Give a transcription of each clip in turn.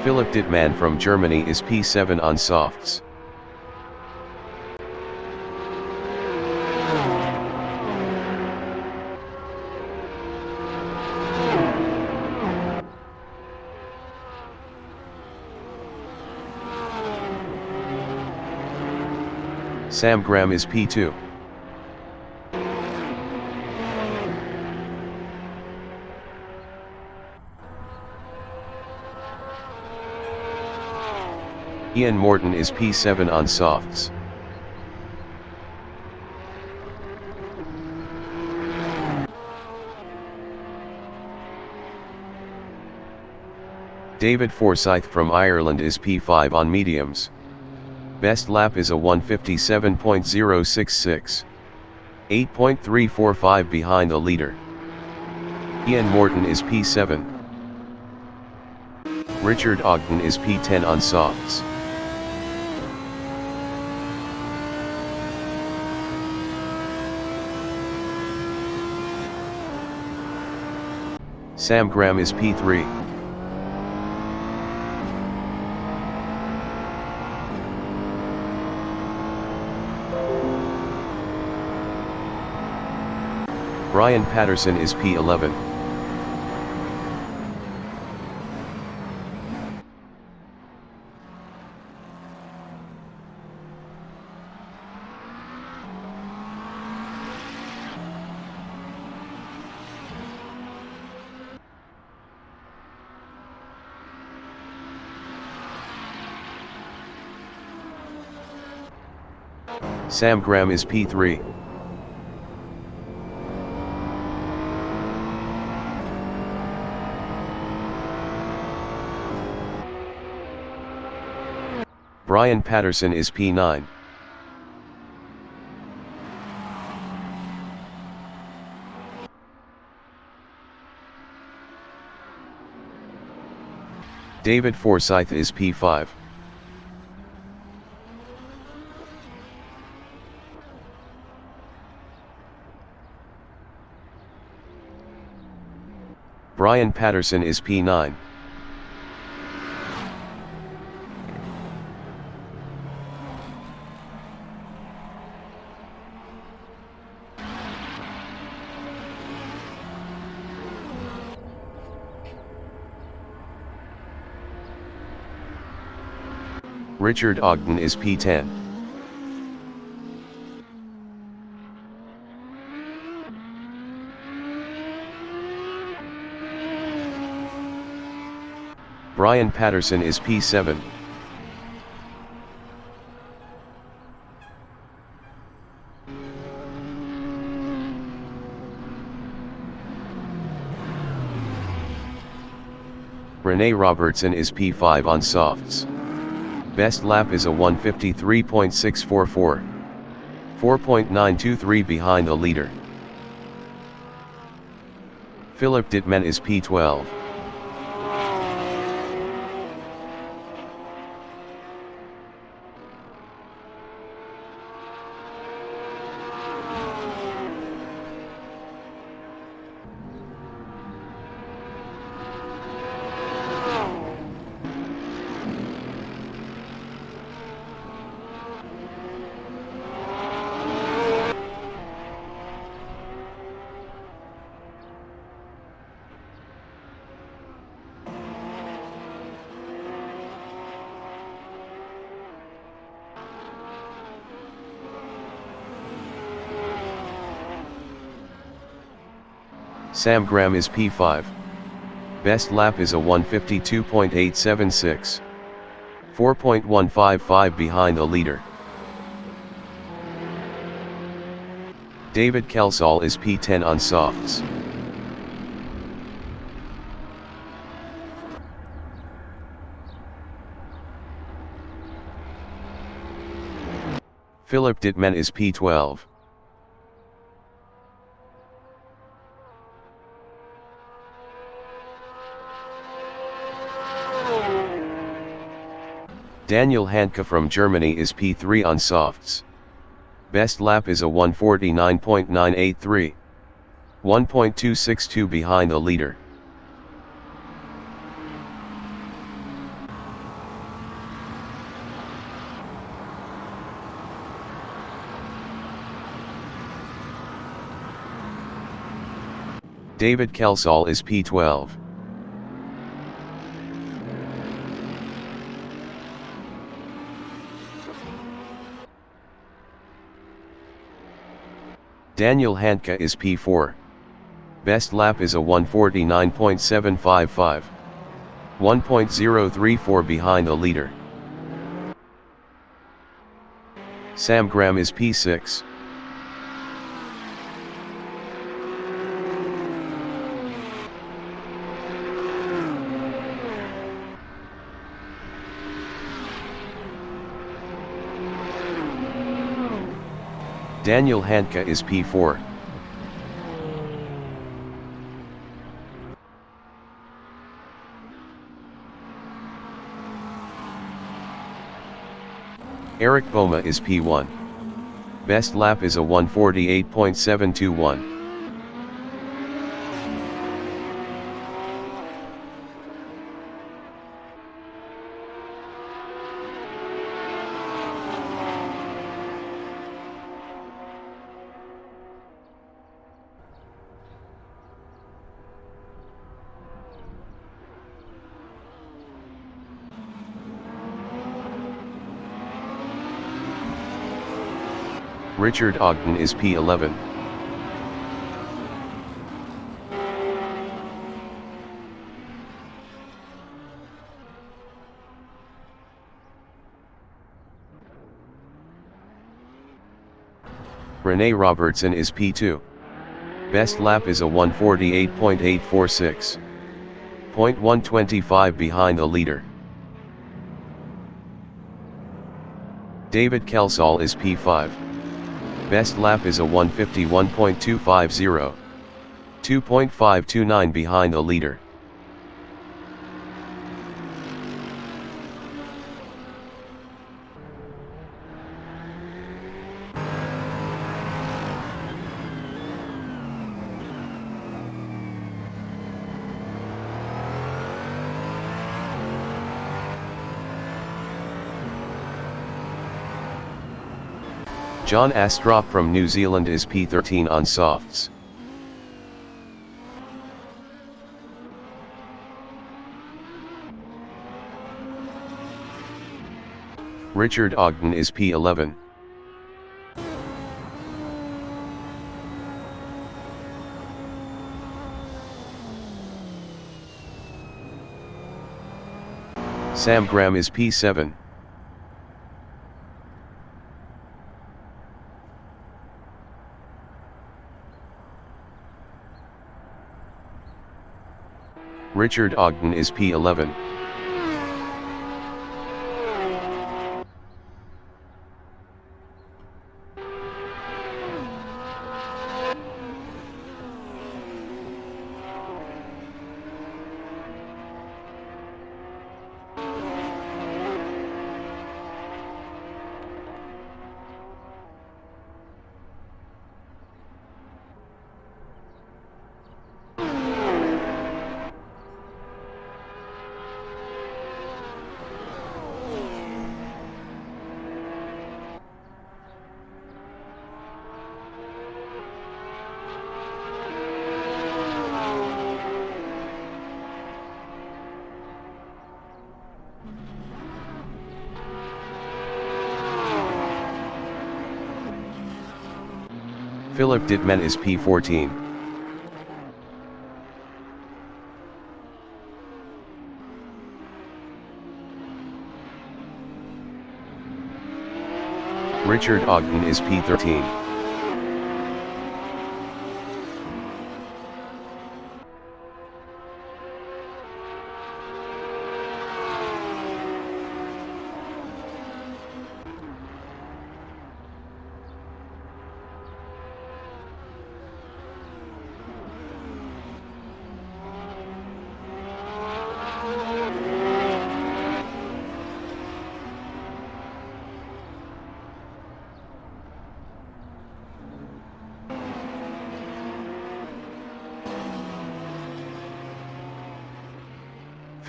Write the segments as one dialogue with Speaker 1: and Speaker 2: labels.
Speaker 1: Philipp Dittmann from Germany is P7 on softs. Sam Graham is P2. Ian Morton is P7 on softs. David Forsyth from Ireland is P5 on mediums. Best lap is a 1:57.066. 8.345 behind the leader. Ian Morton is P7. Richard Ogden is P10 on softs. Sam Graham is P3. Brian Patterson is P11. Sam Graham is P3. Brian Patterson is P9. David Forsyth is P5. Brian Patterson is P9. Richard Ogden is P10. Brian Patterson is P7. Rene Robertson is P5 on softs. Best lap is a 1:53.644. 4.923 behind the leader. Philipp Dittmann is P12. Sam Graham is P5. Best lap is a 1:52.876. 4.155 behind the leader. David Kelsall is P10 on softs. Philipp Dittmann is P12. Daniel Handke from Germany is P3 on softs. Best lap is a 1:49.983. 1.262 behind the leader. David Kelsall is P12. Daniel Handke is P4. Best lap is a 1:49.755. 1.034 behind the leader. Sam Graham is P6. Daniel Handke is P4. Eric Boma is P1. Best lap is a 1:48.721. Richard Ogden is P11. Rene Robertson is P2. Best lap is a 1:48.846. 0.125 behind the leader. David Kelsall is P5. Best lap is a 1:51.250. 2.529 behind the leader. John Astrop from New Zealand is P13 on softs. Richard Ogden is P11. Sam Graham is P7. Richard Ogden is P11. Philip Dittman is P14. Richard Ogden is P13.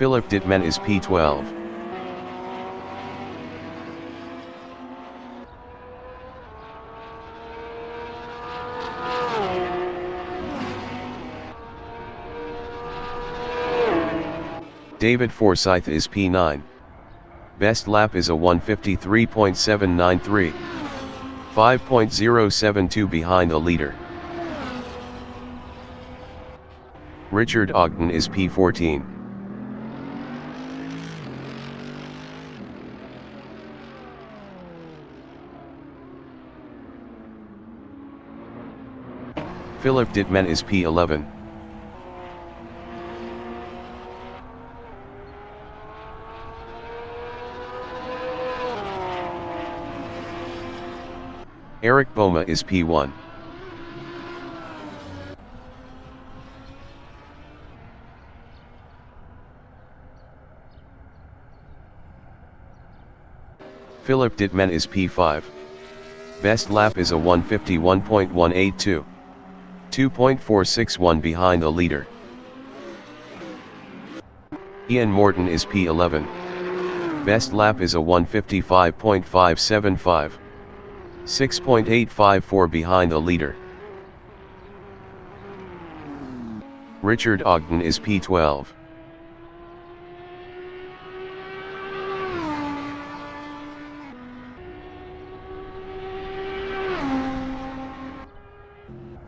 Speaker 1: Philip Dittman is P12. David Forsyth is P9. Best lap is a 1:53.793. 5.072 behind the leader. Richard Ogden is P14. Philip Dittman is P11. Eric Boma is P1. Philip Dittman is P5. Best lap is a 1:51.182. 2.461 behind the leader. Ian Morton is P11. Best lap is a 1:55.575. 6.854 behind the leader. Richard Ogden is P12.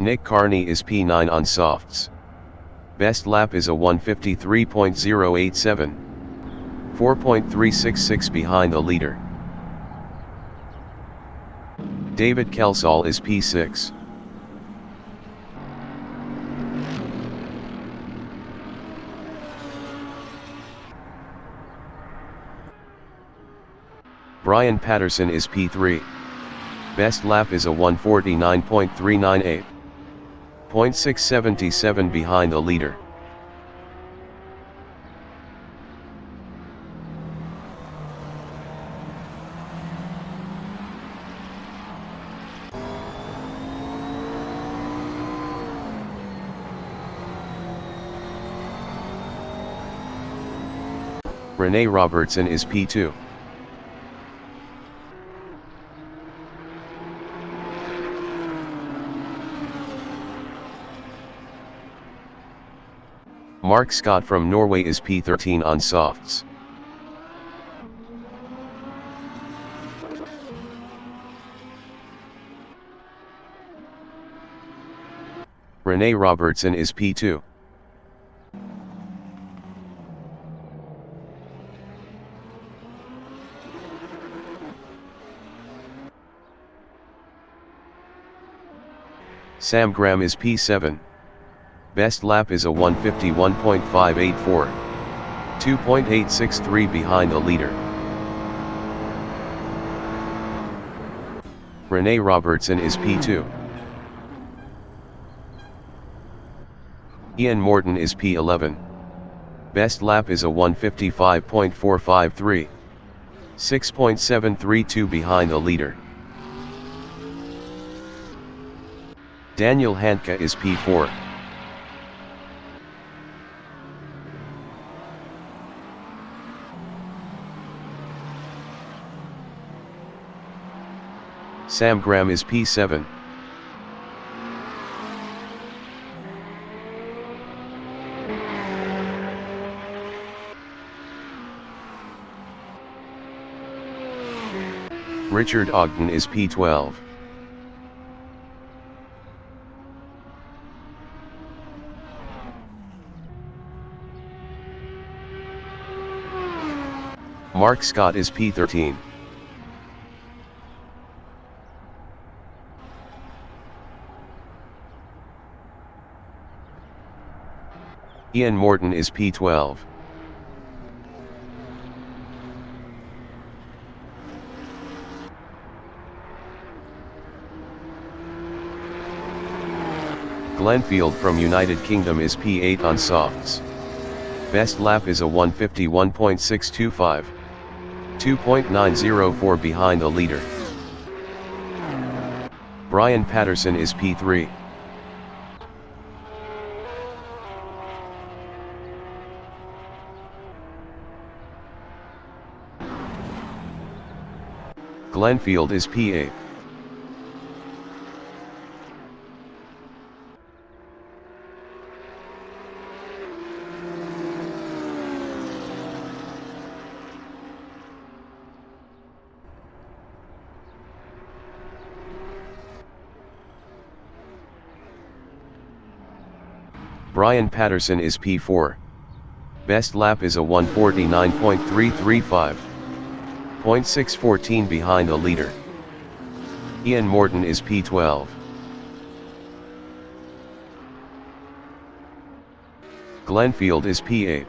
Speaker 1: Nick Carney is P9 on softs. Best lap is a 1:53.087. 4.366 behind the leader. David Kelsall is P6. Brian Patterson is P3. Best lap is a 1:49.398. 0.677 behind the leader. Rene Robertson is P2. Mark Scott from Norway is P13 on softs. Rene Robertson is P2. Sam Graham is P7. Best lap is a 1:51.584. 2.863 behind the leader. Rene Robertson is P2. Ian Morton is P11. Best lap is a 1:55.453. 6.732 behind the leader. Daniel Handke is P4. Sam Graham is P7. Richard Ogden is P12. Mark Scott is P13. Ian Morton is P12. Glenfield from United Kingdom is P8 on softs. Best lap is a 1:51.625. 2.904 behind the leader. Brian Patterson is P3. Glenfield is P8. Brian Patterson is P4. Best lap is a 1:49.335. 0.614 behind the leader. Ian Morton is P12. Glenfield is P8.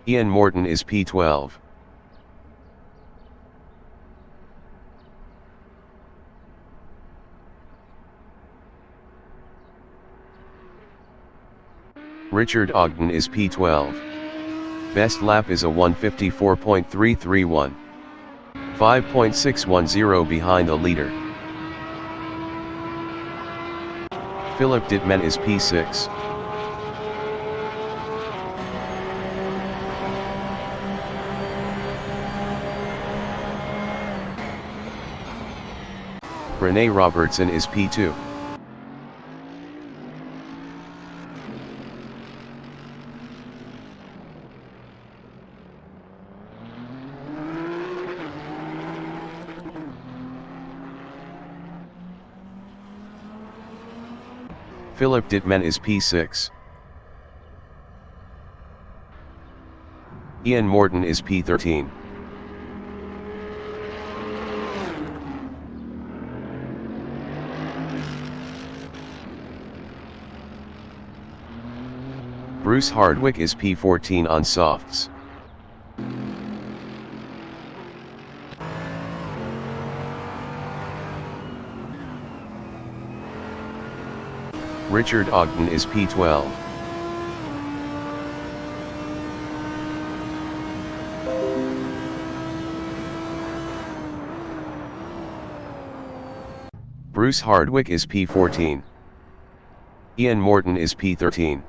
Speaker 1: Ian Morton is P12. Richard Ogden is P12. Best lap is a 1:54.331. 5.610 behind the leader. Philip Dittman is P6. Rene Robertson is P2. Philip Dittman is P6. Ian Morton is P13. Bruce Hardwick is P14 on softs. Richard Ogden is P12. Bruce Hardwick is P14. Ian Morton is P13.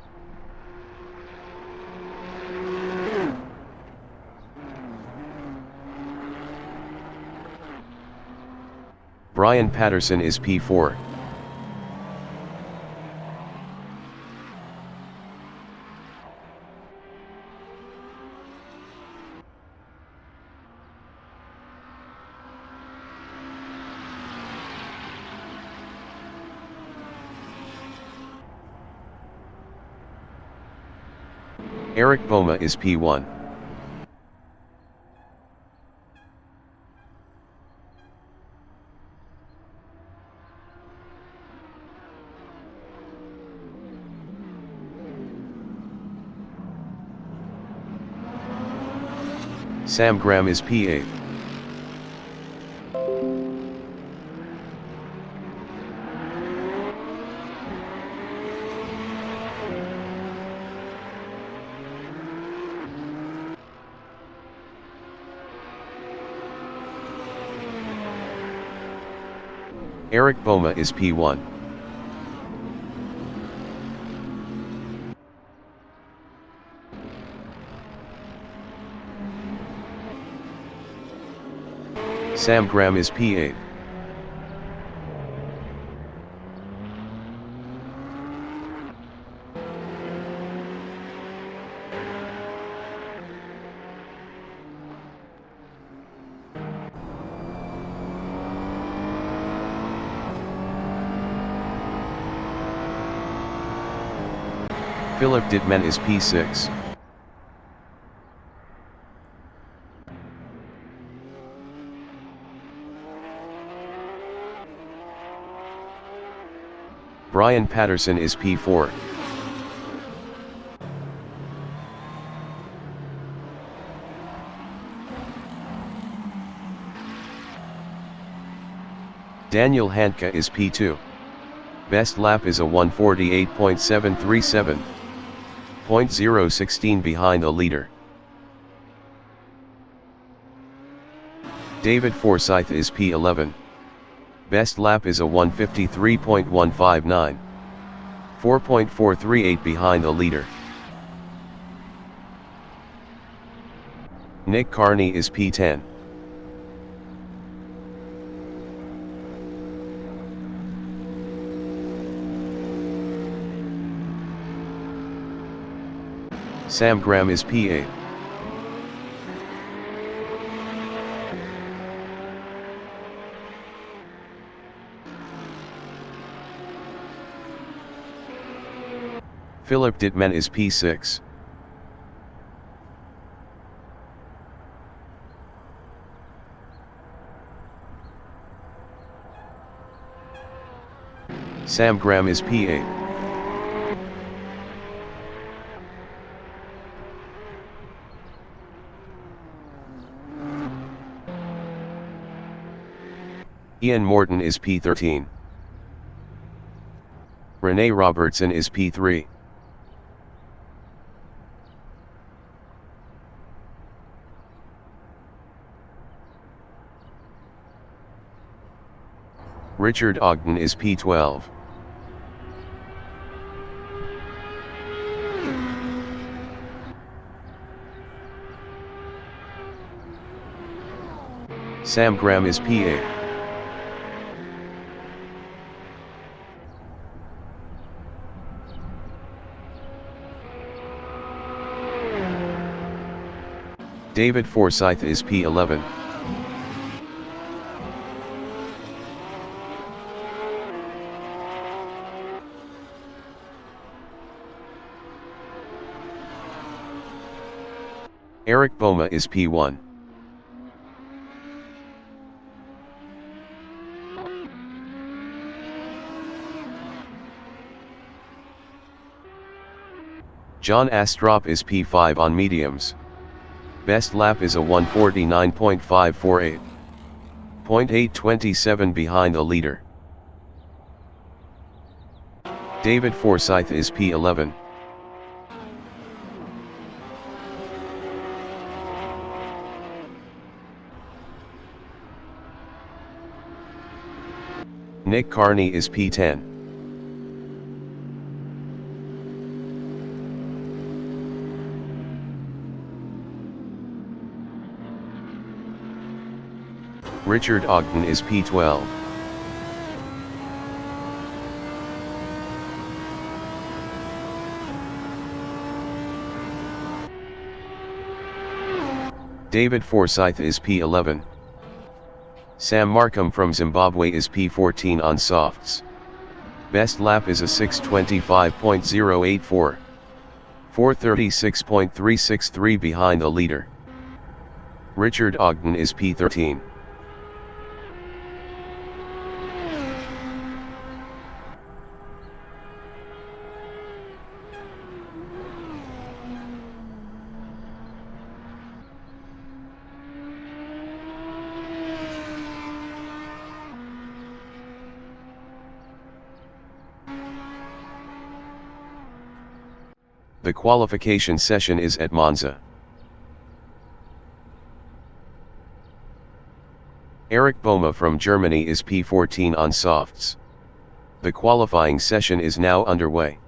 Speaker 1: Brian Patterson is P4. Eric Boma is P1. Sam Graham is P8. Eric Boma is P1. Sam Graham is P8. Philip Dittman is P6. Brian Patterson is P4. Daniel Handke is P2. Best lap is a 1:48.737. 0.016 behind the leader. David Forsyth is P11. Best lap is a 1:53.159. 4.438 behind the leader. Nick Carney is P10. Sam Graham is P8. Philip Dittman is P6. Sam Graham is P8. Ian Morton is P13. Rene Robertson is P3. Richard Ogden is P12. Sam Graham is P8. David Forsyth is P11. Eric Boma is P1. John Astrop is P5 on mediums. Best lap is a 1:49.548. 0.827 behind the leader. David Forsyth is P11. Nick Carney is P10. Richard Ogden is P12. David Forsyth is P11. Sam Markham from Zimbabwe is P14 on softs. Best lap is a 6:25.084. 4:36.363 behind the leader. Richard Ogden is P13. The qualification session is at Monza. Eric Boma from Germany is P14 on softs. The qualifying session is now underway.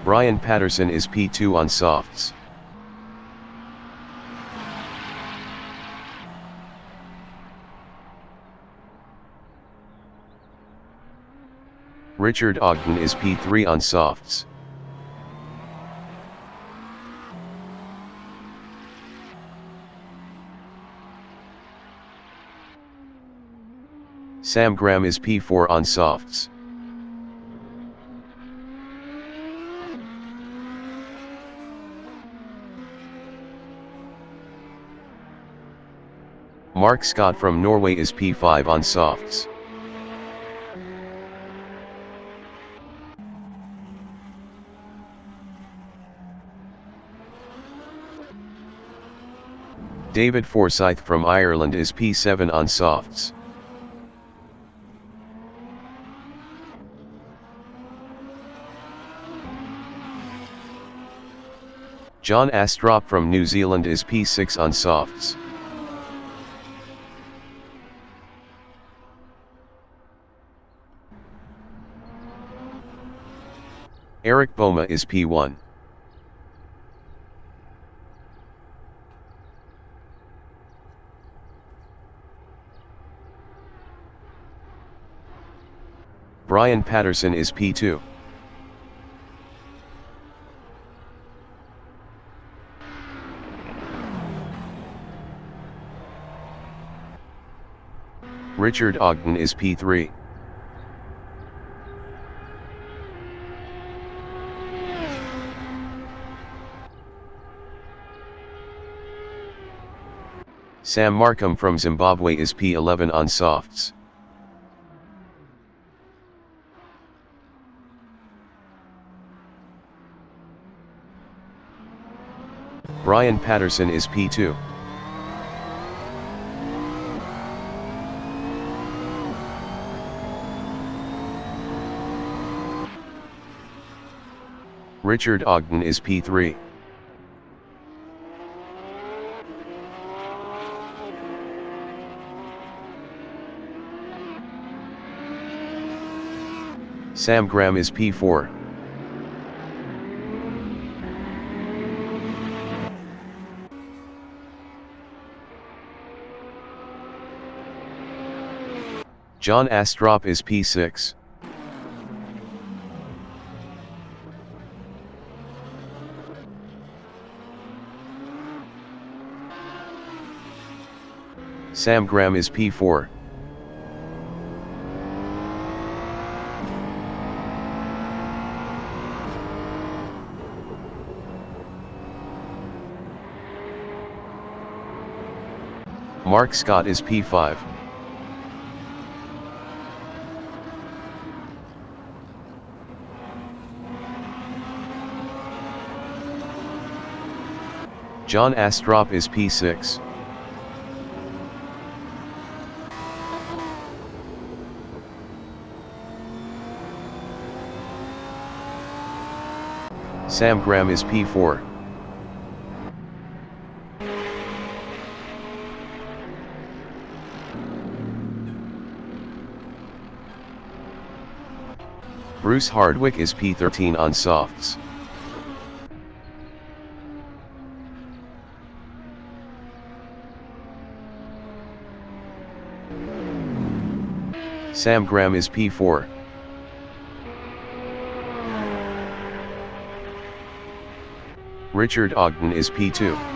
Speaker 1: Brian Patterson is P2 on softs. Richard Ogden is P3 on softs. Sam Graham is P4 on softs. Mark Scott from Norway is P5 on softs. David Forsyth from Ireland is P7 on softs. John Astrop from New Zealand is P6 on softs. Eric Boma is P1. Brian Patterson is P2. Richard Ogden is P3. Sam Markham from Zimbabwe is P11 on softs. Brian Patterson is P2. Richard Ogden is P3. Sam Graham is P4. John Astrop is P6. Sam Graham is P4. Mark Scott is P5. John Astrop is P6. Sam Graham is P4. Bruce Hardwick is P13 on softs. Sam Graham is P4. Richard Ogden is P2.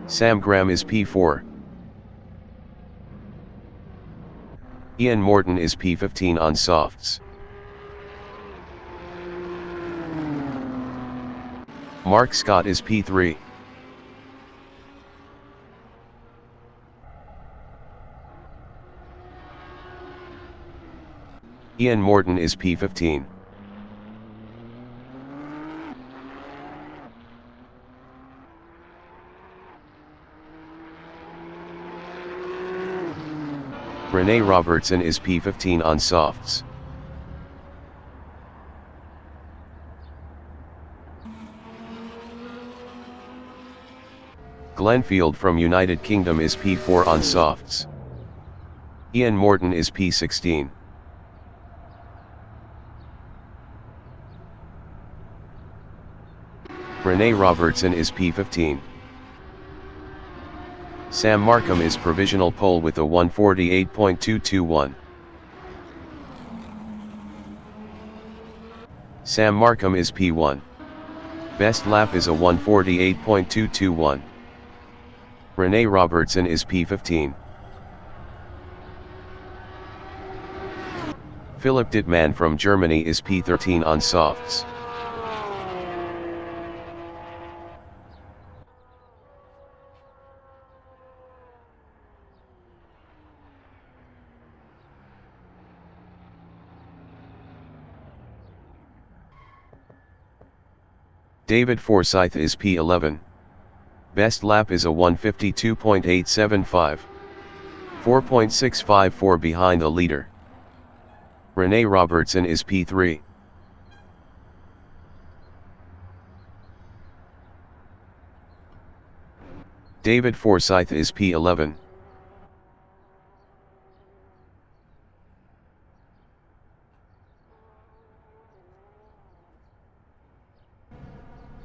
Speaker 1: Sam Graham is P4. Ian Morton is P15 on softs. Mark Scott is P3. Ian Morton is P15. Rene Robertson is P15 on softs. Glenfield from United Kingdom is P4 on softs. Ian Morton is P16. Rene Robertson is P15. Sam Markham is provisional pole with a 1:48.221. Sam Markham is P1. Best lap is a 1:48.221. Rene Robertson is P15. Philipp Dittmann from Germany is P13 on softs. David Forsyth is P11. Best lap is a 1:52.875. 4.654 behind the leader. Rene Robertson is P3. David Forsyth is P11.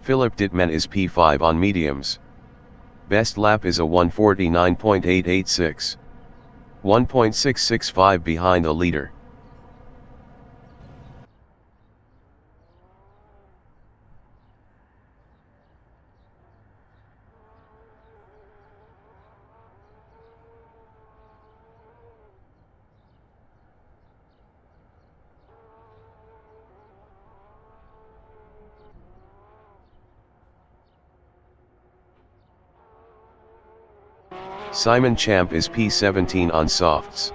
Speaker 1: Philipp Dittmann is P5 on mediums. Best lap is a 1:49.886. 1.665 behind the leader. Simon Champ is P17 on softs.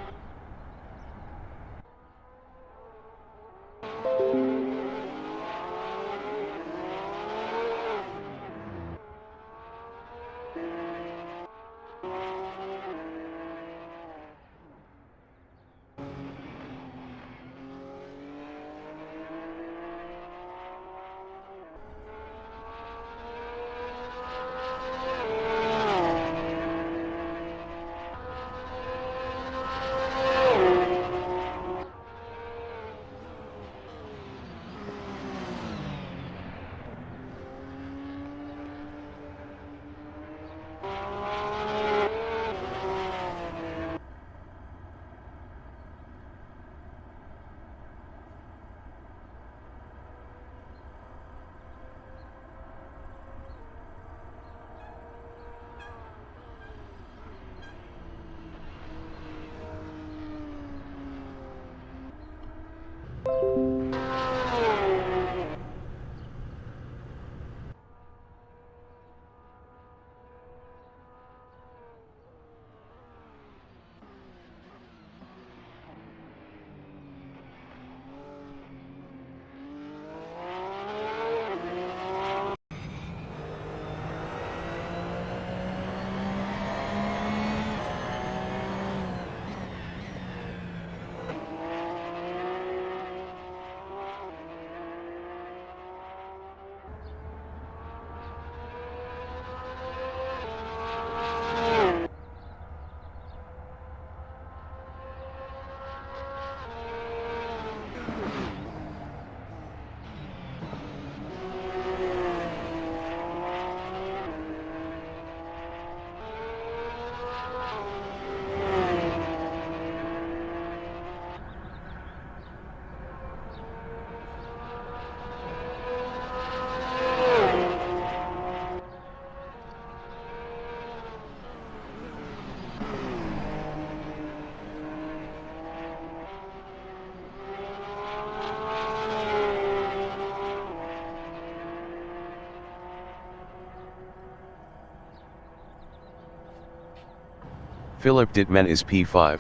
Speaker 1: Philipp Dittmann is P5.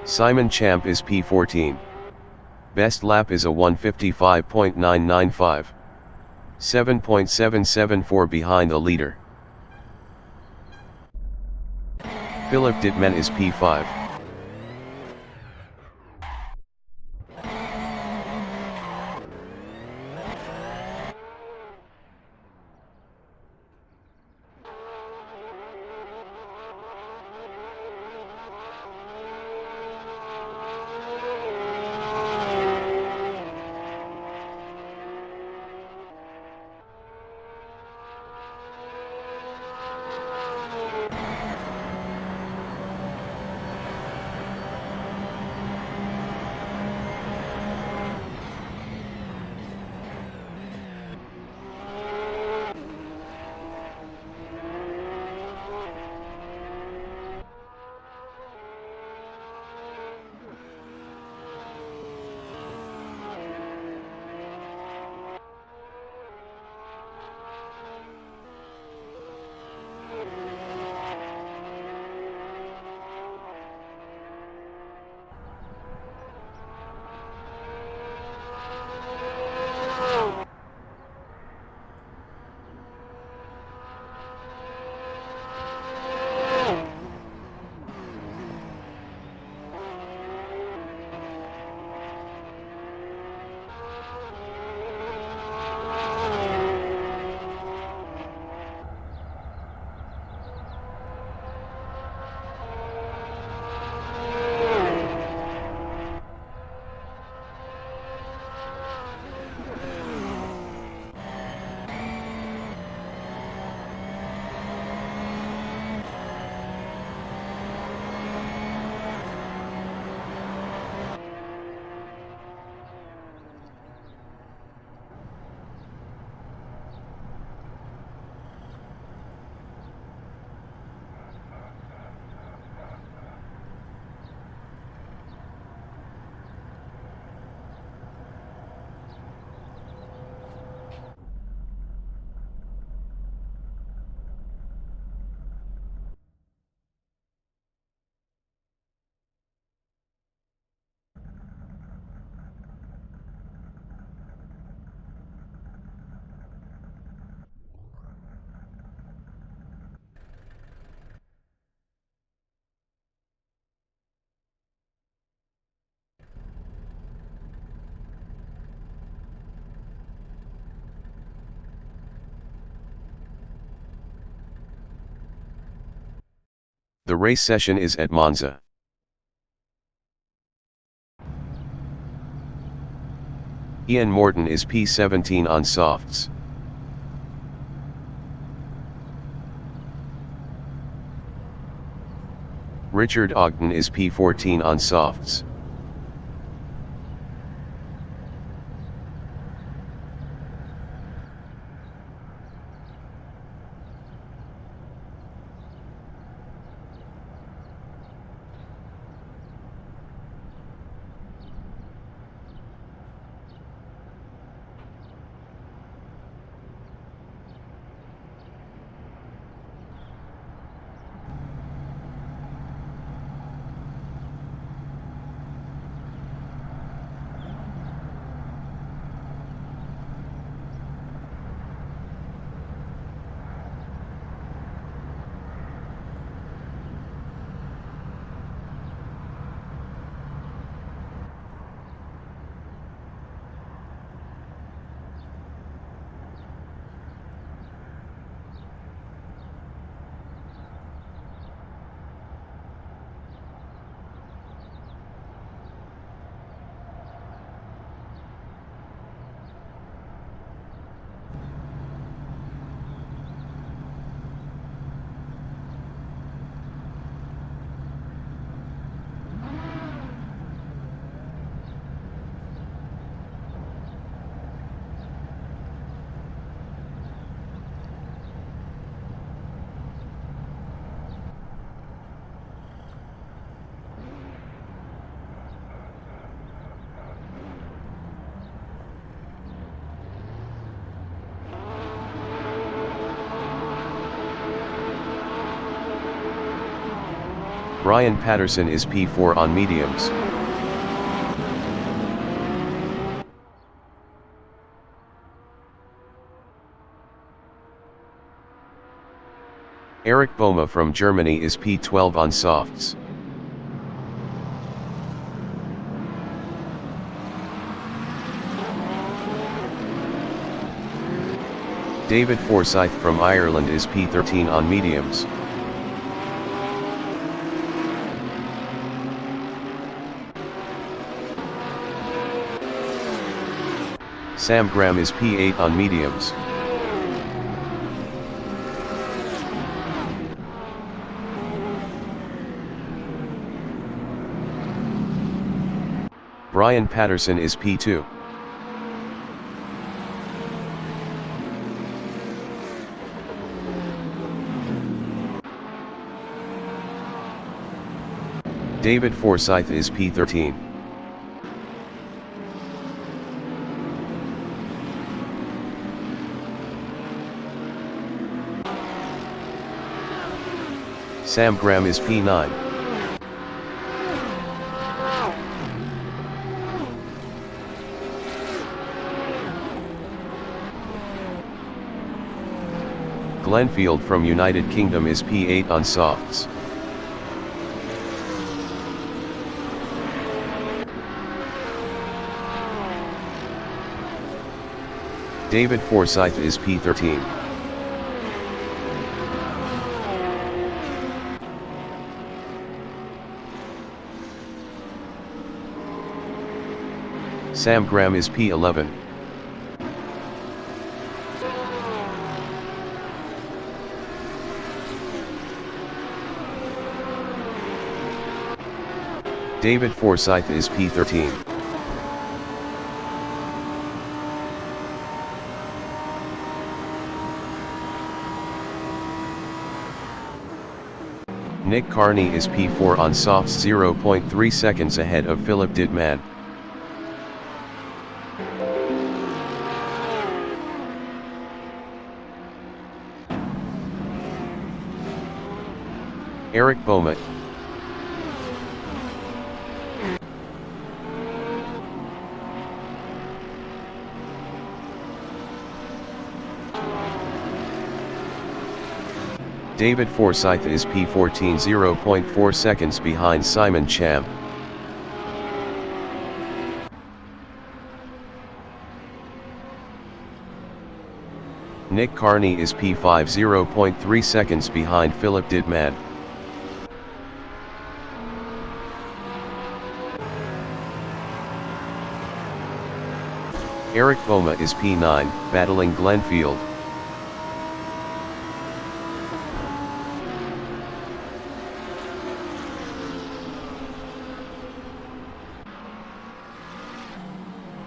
Speaker 1: Simon Champ is P14. Best lap is a 1:55.995. 7.774 behind the leader. Philipp Dittmann is P5. The race session is at Monza. Ian Morton is P17 on softs. Richard Ogden is P14 on softs. Brian Patterson is P4 on mediums. Eric Boma from Germany is P12 on softs. David Forsyth from Ireland is P13 on mediums. Sam Graham is P8 on mediums. Brian Patterson is P2. David Forsyth is P13. Sam Graham is P9. Glenfield from United Kingdom is P8 on softs. David Forsyth is P13. Sam Graham is P11. David Forsyth is P13. Nick Carney is P4 on softs, 0.3 seconds ahead of Philip Dittman. Eric Boma. David Forsyth is P14, 0.4 seconds behind Simon Cham. Nick Carney is P5, 0.3 seconds behind Philip Dittman. Eric Boma is P9, battling Glenfield.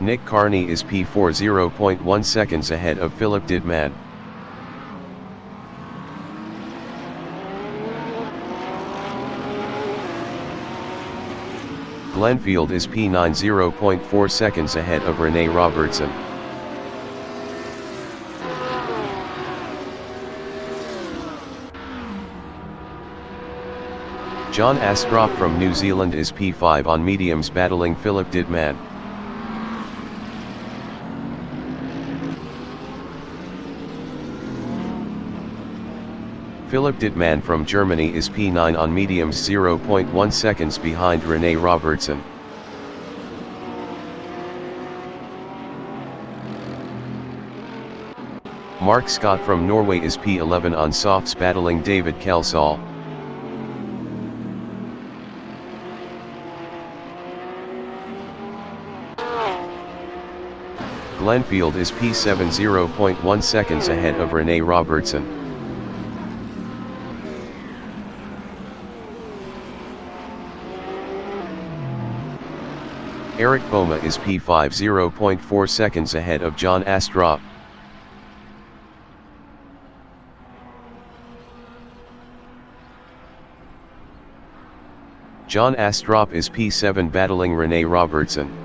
Speaker 1: Nick Carney is P4 0.1 seconds ahead of Philip Didman. Glenfield is P9 0.4 seconds ahead of Rene Robertson. John Astrop from New Zealand is P5 on mediums battling Philip Didman. Philip Didman from Germany is P9 on mediums 0.1 seconds behind Rene Robertson. Mark Scott from Norway is P11 on softs battling David Kelsall. Glenfield is P7 0.1 seconds ahead of Rene Robertson. Eric Boma is P5 0.4 seconds ahead of John Astrop. John Astrop is P7 battling Rene Robertson.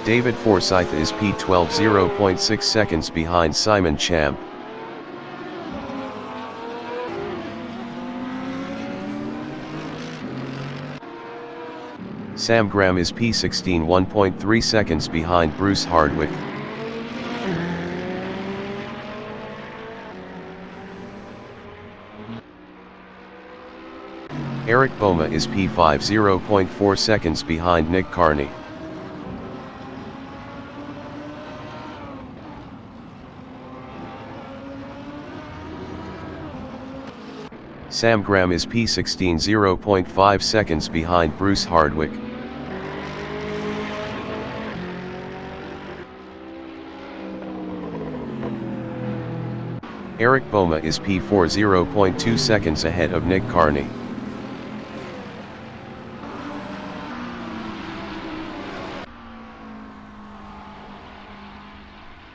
Speaker 1: David Forsyth is P12 0.6 seconds behind Simon Champ. Sam Graham is P16 1.3 seconds behind Bruce Hardwick. Eric Boma is P5 0.4 seconds behind Nick Carney. Sam Graham is P16 0.5 seconds behind Bruce Hardwick. Eric Boma is P4 0.2 seconds ahead of Nick Carney.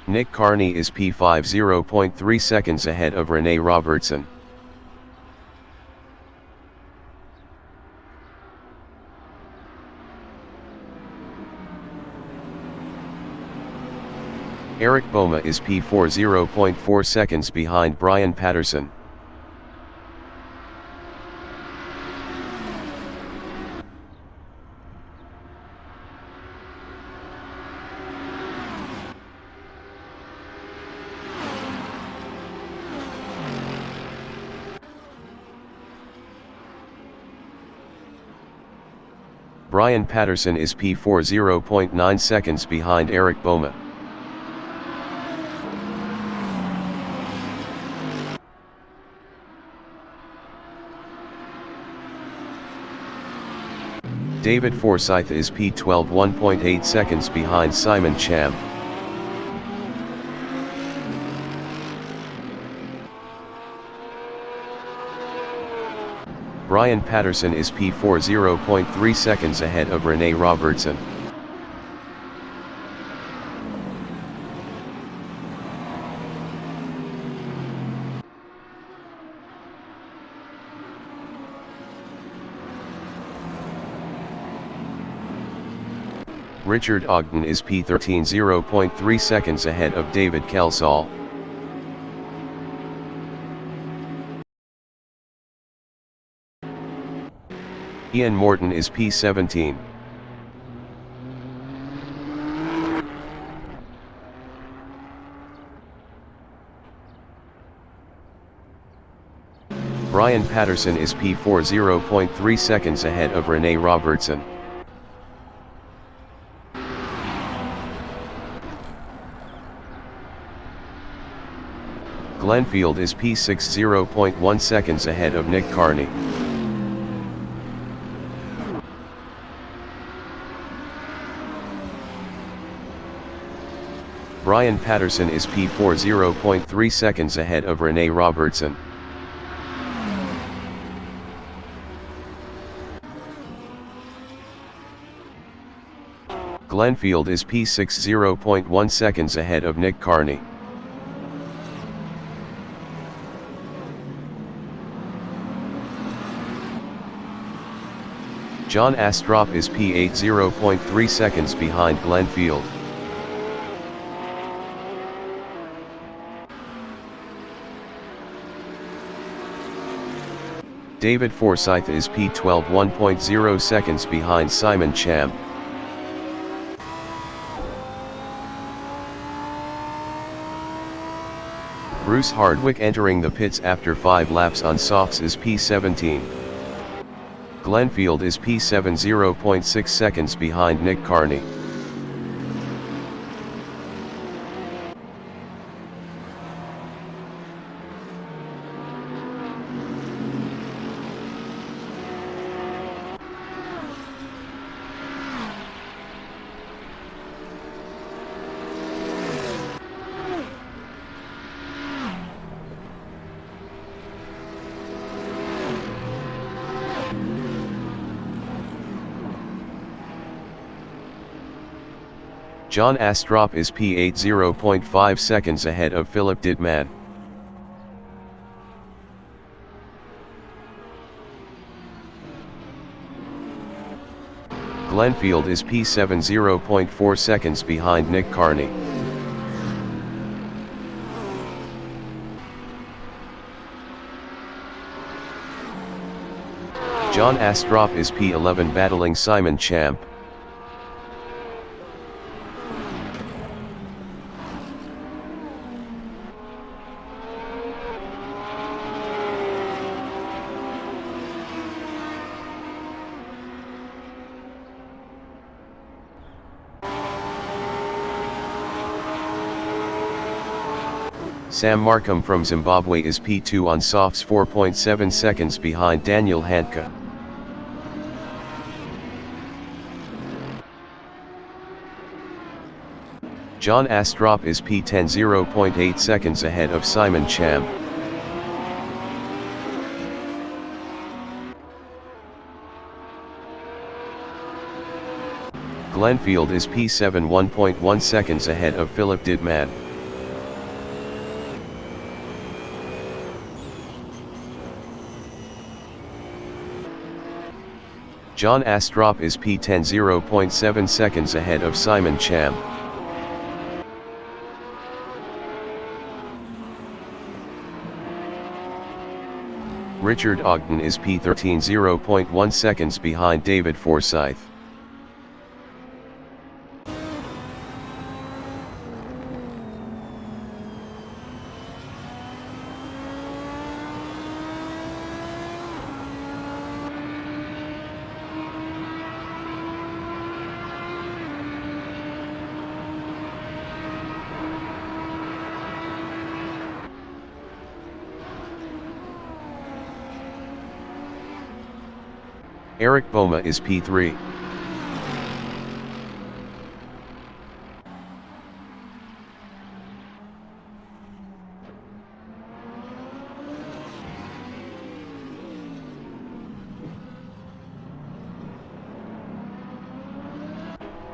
Speaker 1: Nick Carney is P5 0.3 seconds ahead of Rene Robertson. Eric Boma is P4 0.4 seconds behind Brian Patterson. Brian Patterson is P4 0.9 seconds behind Eric Boma. David Forsyth is P12 1.8 seconds behind Simon Champ. Brian Patterson is P4 0.3 seconds ahead of Rene Robertson. Richard Ogden is P13 0.3 seconds ahead of David Kelsall. Ian Morton is P17. Brian Patterson is P4 0.3 seconds ahead of Rene Robertson. Glenfield is P6 0.1 seconds ahead of Nick Carney. Brian Patterson is P4 0.3 seconds ahead of Rene Robertson. Glenfield is P6 0.1 seconds ahead of Nick Carney. John Astrop is P8 0.3 seconds behind Glenfield. David Forsyth is P12 1.0 seconds behind Simon Champ. Bruce Hardwick entering the pits after 5 laps on softs is P17. Glenfield is P7 0.6 seconds behind Nick Carney. John Astrop is P8 0.5 seconds ahead of Philip Dittman. Glenfield is P7 0.4 seconds behind Nick Carney. John Astrop is P11 battling Simon Champ. Sam Markham from Zimbabwe is P2 on softs 4.7 seconds behind Daniel Handke. John Astrop is P10 0.8 seconds ahead of Simon Champ. Glenfield is P7 1.1 seconds ahead of Philip Dittman. John Astrop is P10 0.7 seconds ahead of Simon Champ. Richard Ogden is P13 0.1 seconds behind David Forsyth. Eric Boma is P3.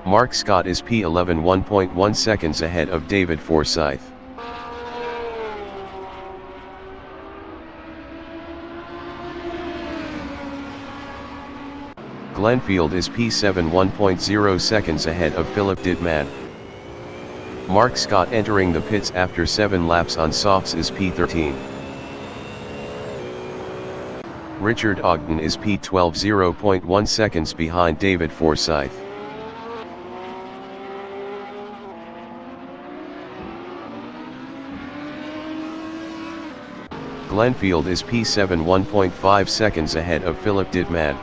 Speaker 1: Mark Scott is P11 1.1 seconds ahead of David Forsyth. Glenfield is P7 1.0 seconds ahead of Philip Dittman. Mark Scott entering the pits after 7 laps on softs is P13. Richard Ogden is P12 0.1 seconds behind David Forsyth. Glenfield is P7 1.5 seconds ahead of Philip Dittman.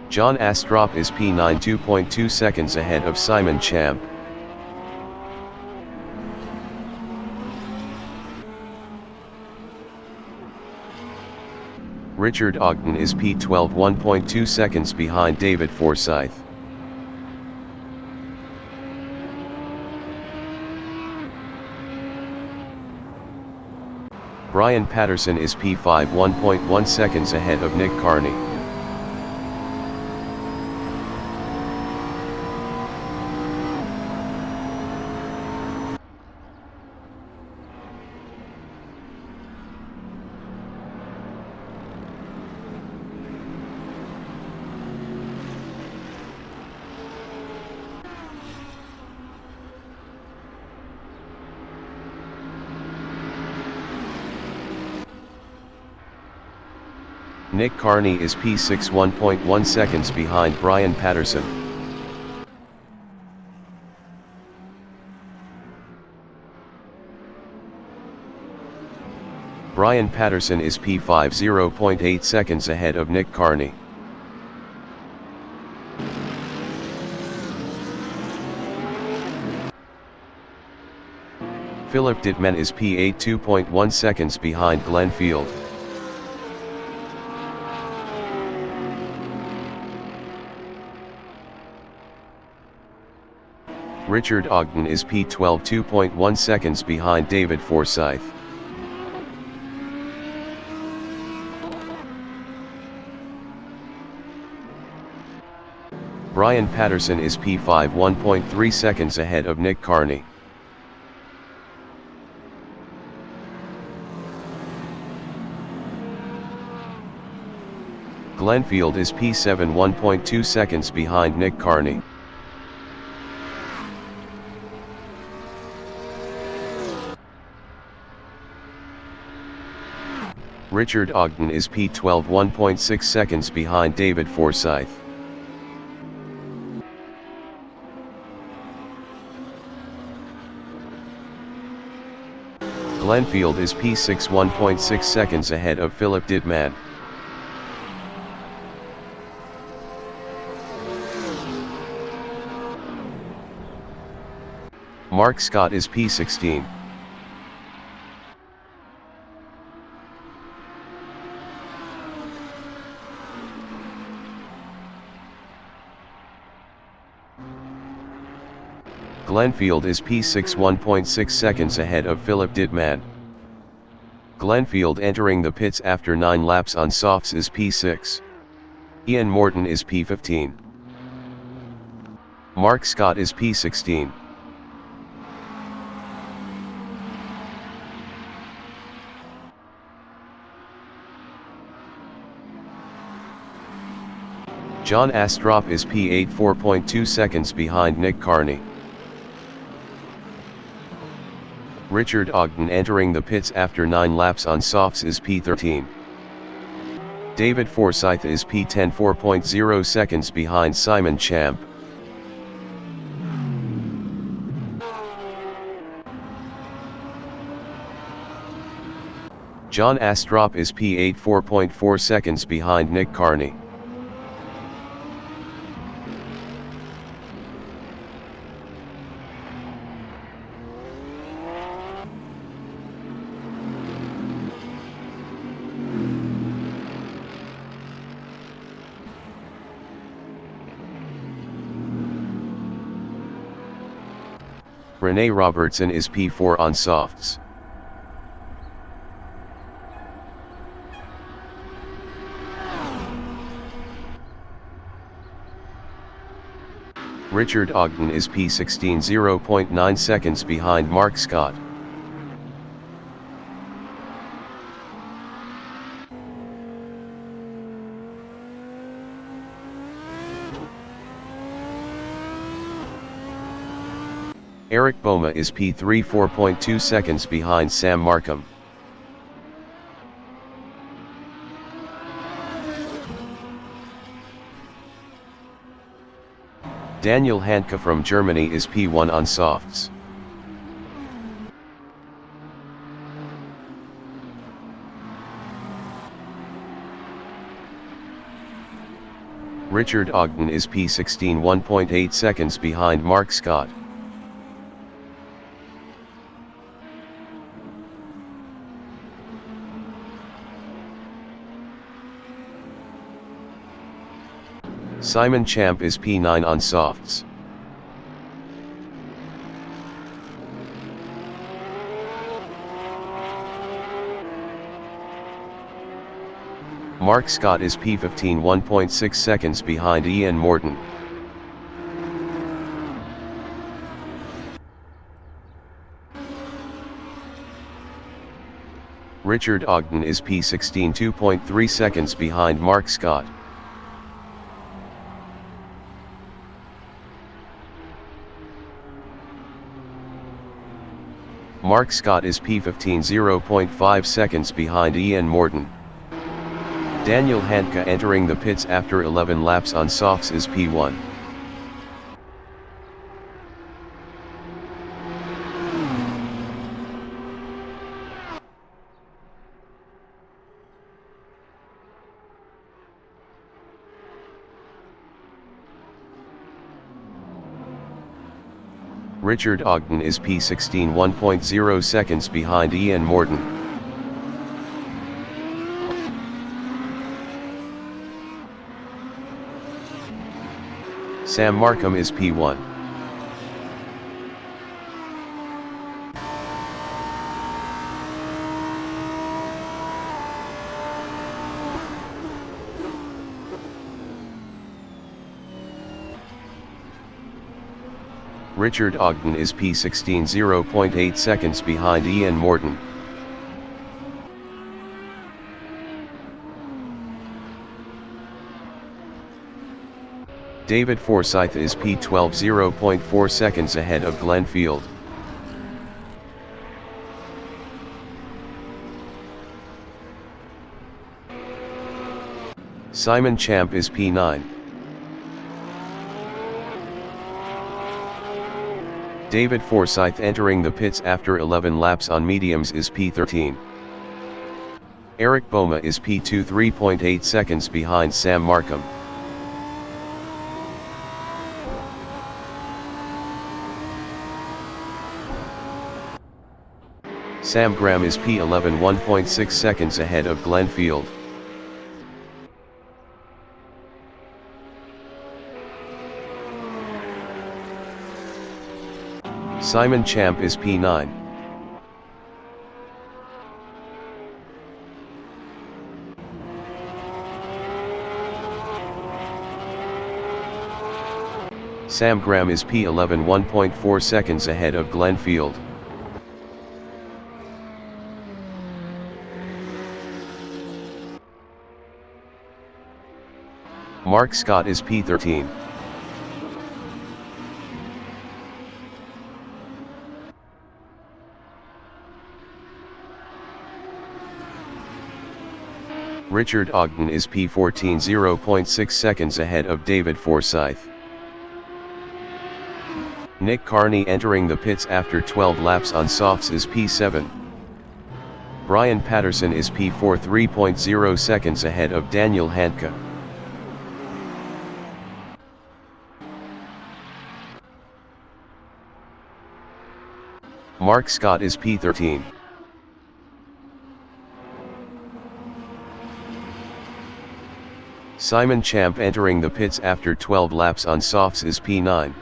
Speaker 1: John Astrup is P9 2.2 seconds ahead of Simon Champ. Richard Ogden is P12 1.2 seconds behind David Forsyth. Brian Patterson is P5 1.1 seconds ahead of Nick Carney. Nick Carney is P6 1.1 seconds behind Brian Patterson. Brian Patterson is P5 0.8 seconds ahead of Nick Carney. Philip Dittman is P8 2.1 seconds behind Glenfield. Richard Ogden is P12 2.1 seconds behind David Forsyth. Brian Patterson is P5 1.3 seconds ahead of Nick Carney. Glenfield is P7 1.2 seconds behind Nick Carney. Richard Ogden is P12 1.6 seconds behind David Forsyth. Glenfield is P6 1.6 seconds ahead of Philip Dittman. Mark Scott is P16. Glenfield is P6 1.6 seconds ahead of Philip Dittman. Glenfield entering the pits after 9 laps on softs is P6. Ian Morton is P15. Mark Scott is P16. John Astrup is P8 4.2 seconds behind Nick Carney. Richard Ogden entering the pits after 9 laps on softs is P13. David Forsyth is P10 4.0 seconds behind Simon Champ. John Astrup is P8 4.4 seconds behind Nick Carney. Rene Robertson is P4 on softs. Richard Ogden is P16 0.9 seconds behind Mark Scott. Eric Boma is P3 4.2 seconds behind Sam Markham. Daniel Handke from Germany is P1 on softs. Richard Ogden is P16 1.8 seconds behind Mark Scott. Simon Champ is P9 on softs. Mark Scott is P15 1.6 seconds behind Ian Morton. Richard Ogden is P16 2.3 seconds behind Mark Scott. Mark Scott is P15 0.5 seconds behind Ian Morton. Daniel Handke entering the pits after 11 laps on softs is P1. Richard Ogden is P16 1.0 seconds behind Ian Morton. Sam Markham is P1. Richard Ogden is P16 0.8 seconds behind Ian Morton. David Forsyth is P12 0.4 seconds ahead of Glenn Field. Simon Champ is P9. David Forsyth entering the pits after 11 laps on mediums is P13. Eric Boma is P2 3.8 seconds behind Sam Markham. Sam Graham is P11 1.6 seconds ahead of Glenn Field. Simon Champ is P9. Sam Graham is P11 1.4 seconds ahead of Glenn Field. Mark Scott is P13. Richard Ogden is P14 0.6 seconds ahead of David Forsyth. Nick Carney entering the pits after 12 laps on softs is P7. Brian Patterson is P4 3.0 seconds ahead of Daniel Handke. Mark Scott is P13. Simon Champ entering the pits after 12 laps on softs is P9.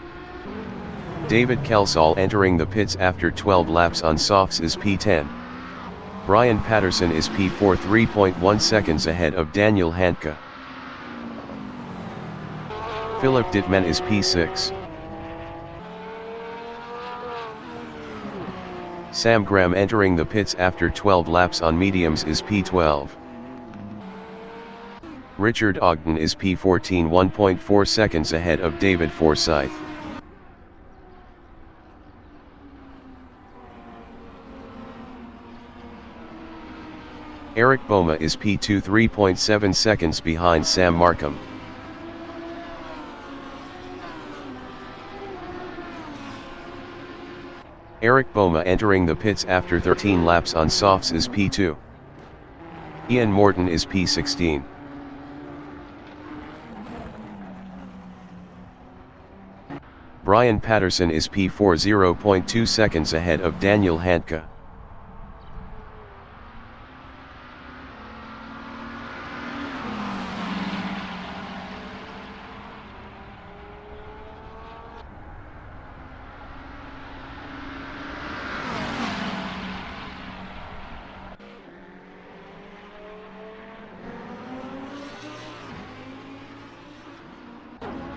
Speaker 1: David Kelsall entering the pits after 12 laps on softs is P10. Brian Patterson is P4 3.1 seconds ahead of Daniel Handke. Philip Dittman is P6. Sam Graham entering the pits after 12 laps on mediums is P12. Richard Ogden is P14 1.4 seconds ahead of David Forsyth. Eric Boma is P2 3.7 seconds behind Sam Markham. Eric Boma entering the pits after 13 laps on softs is P2. Ian Morton is P16. Brian Patterson is P4 0.2 seconds ahead of Daniel Handke.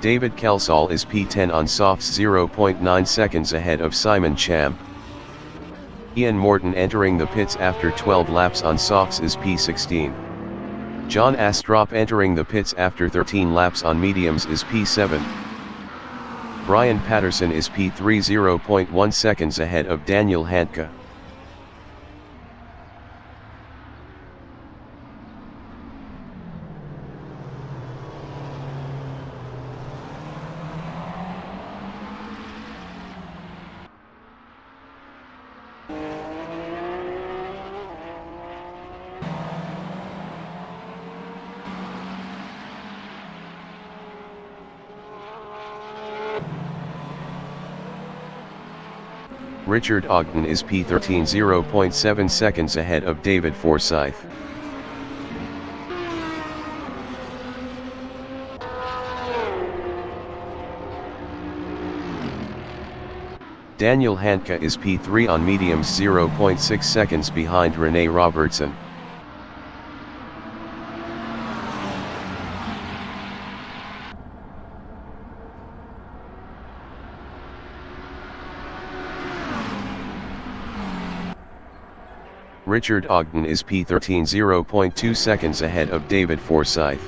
Speaker 1: David Kelsall is P10 on softs 0.9 seconds ahead of Simon Champ. Ian Morton entering the pits after 12 laps on softs is P16. John Astrop entering the pits after 13 laps on mediums is P7. Brian Patterson is P3 0.1 seconds ahead of Daniel Handke. Richard Ogden is P13 0.7 seconds ahead of David Forsyth. Daniel Handke is P3 on mediums 0.6 seconds behind Rene Robertson. Richard Ogden is P13 0.2 seconds ahead of David Forsyth.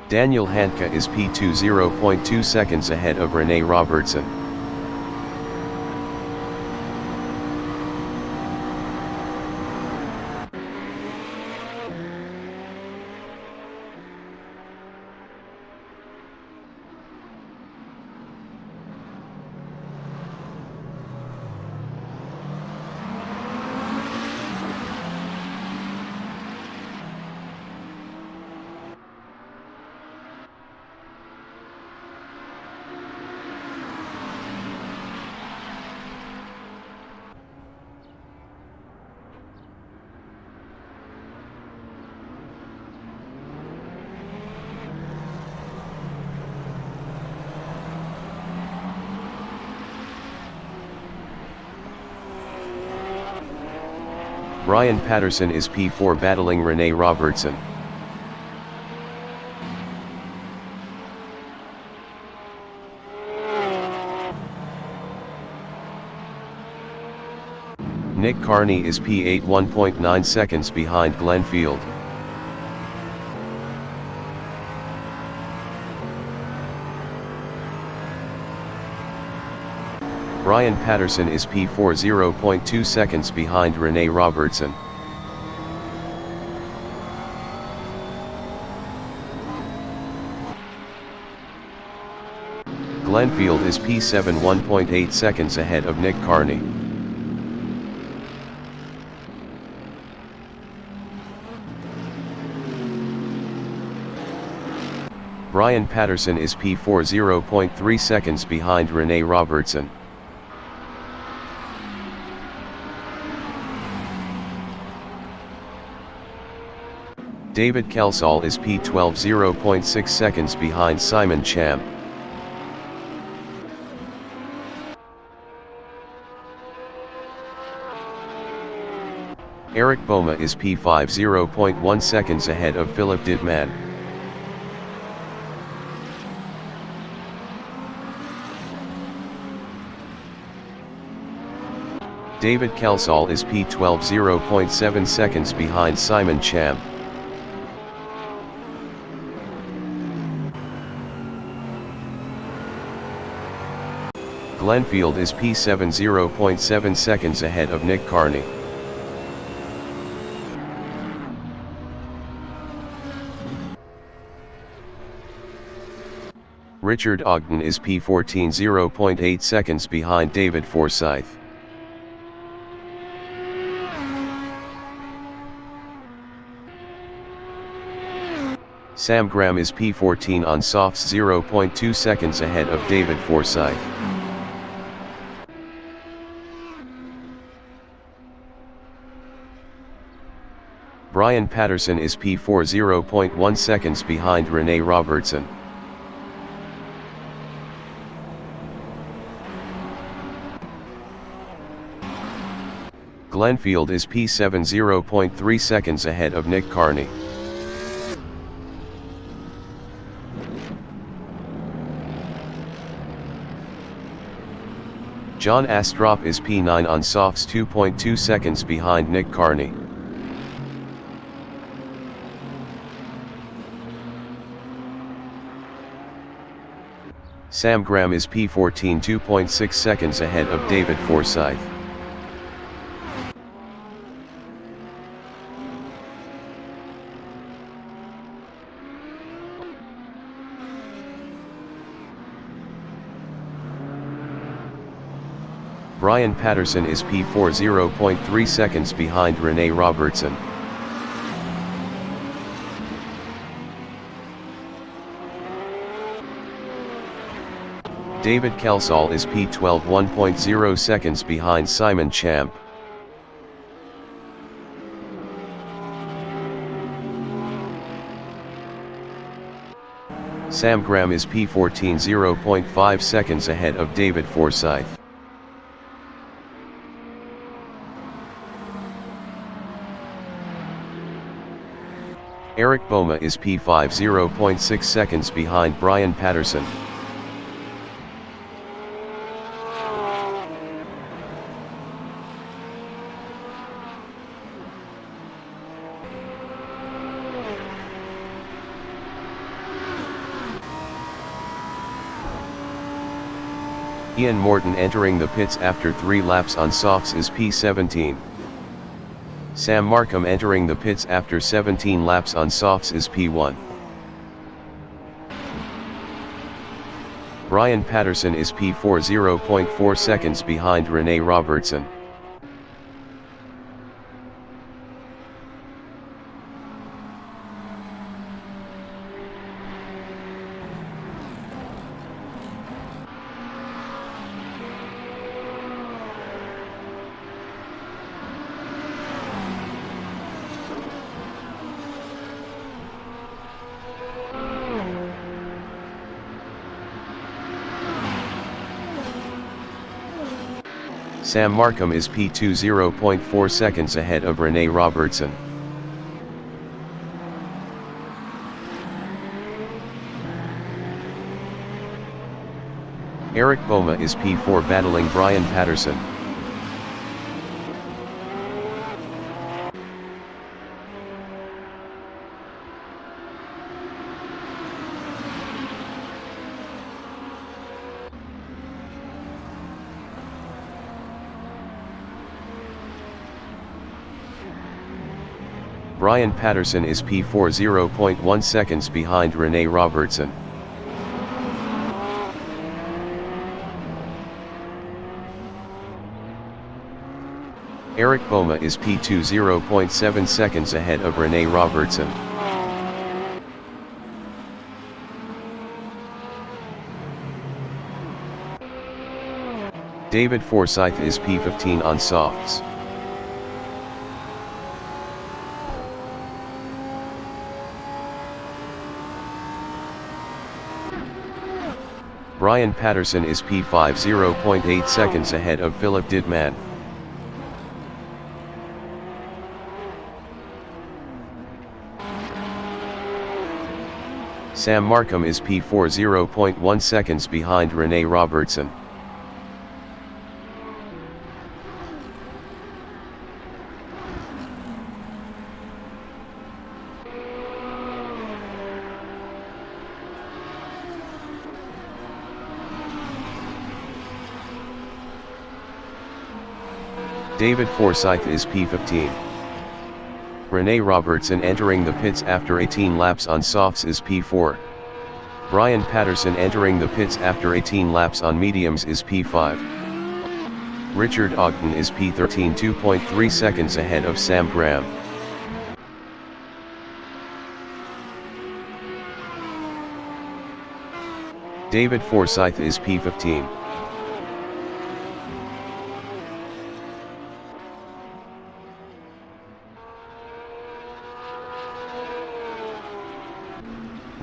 Speaker 1: Daniel Handke is P2 0.2 seconds ahead of Rene Robertson. Brian Patterson is P4 battling Rene Robertson. Nick Carney is P8 1.9 seconds behind Glenn Field. Brian Patterson is P4 0.2 seconds behind Rene Robertson. Glenn Field is P7 1.8 seconds ahead of Nick Carney. Brian Patterson is P4 0.3 seconds behind Rene Robertson. David Kelsall is P12 0.6 seconds behind Simon Champ. Eric Boma is P5 0.1 seconds ahead of Philip Dittman. David Kelsall is P12 0.7 seconds behind Simon Champ. Glenfield is P7 0.7 seconds ahead of Nick Carney. Richard Ogden is P14 0.8 seconds behind David Forsyth. Sam Graham is P14 on softs 0.2 seconds ahead of David Forsyth. Brian Patterson is P4 0.1 seconds behind Rene Robertson. Glenfield is P7 0.3 seconds ahead of Nick Carney. John Astrop is P9 on softs 2.2 seconds behind Nick Carney. Sam Graham is P14 2.6 seconds ahead of David Forsyth. Brian Patterson is P4 0.3 seconds behind Rene Robertson. David Kelsall is P12 1.0 seconds behind Simon Champ. Sam Graham is P14 0.5 seconds ahead of David Forsyth. Eric Boma is P5 0.6 seconds behind Brian Patterson. Ian Morton entering the pits after 3 laps on softs is P17. Sam Markham entering the pits after 17 laps on softs is P1. Brian Patterson is P4 0.4 seconds behind Rene Robertson. Sam Markham is P2 0.4 seconds ahead of Rene Robertson. Eric Boma is P4 battling Brian Patterson. Brian Patterson is P4 0.1 seconds behind Rene Robertson. Eric Boma is P2 0.7 seconds ahead of Rene Robertson. David Forsyth is P15 on softs. Brian Patterson is P5 0.8 seconds ahead of Philip Didman. Sam Markham is P4 0.1 seconds behind Rene Robertson. David Forsyth is P15. Rene Robertson entering the pits after 18 laps on softs is P4. Brian Patterson entering the pits after 18 laps on mediums is P5. Richard Ogden is P13, 2.3 seconds ahead of Sam Graham. David Forsyth is P15.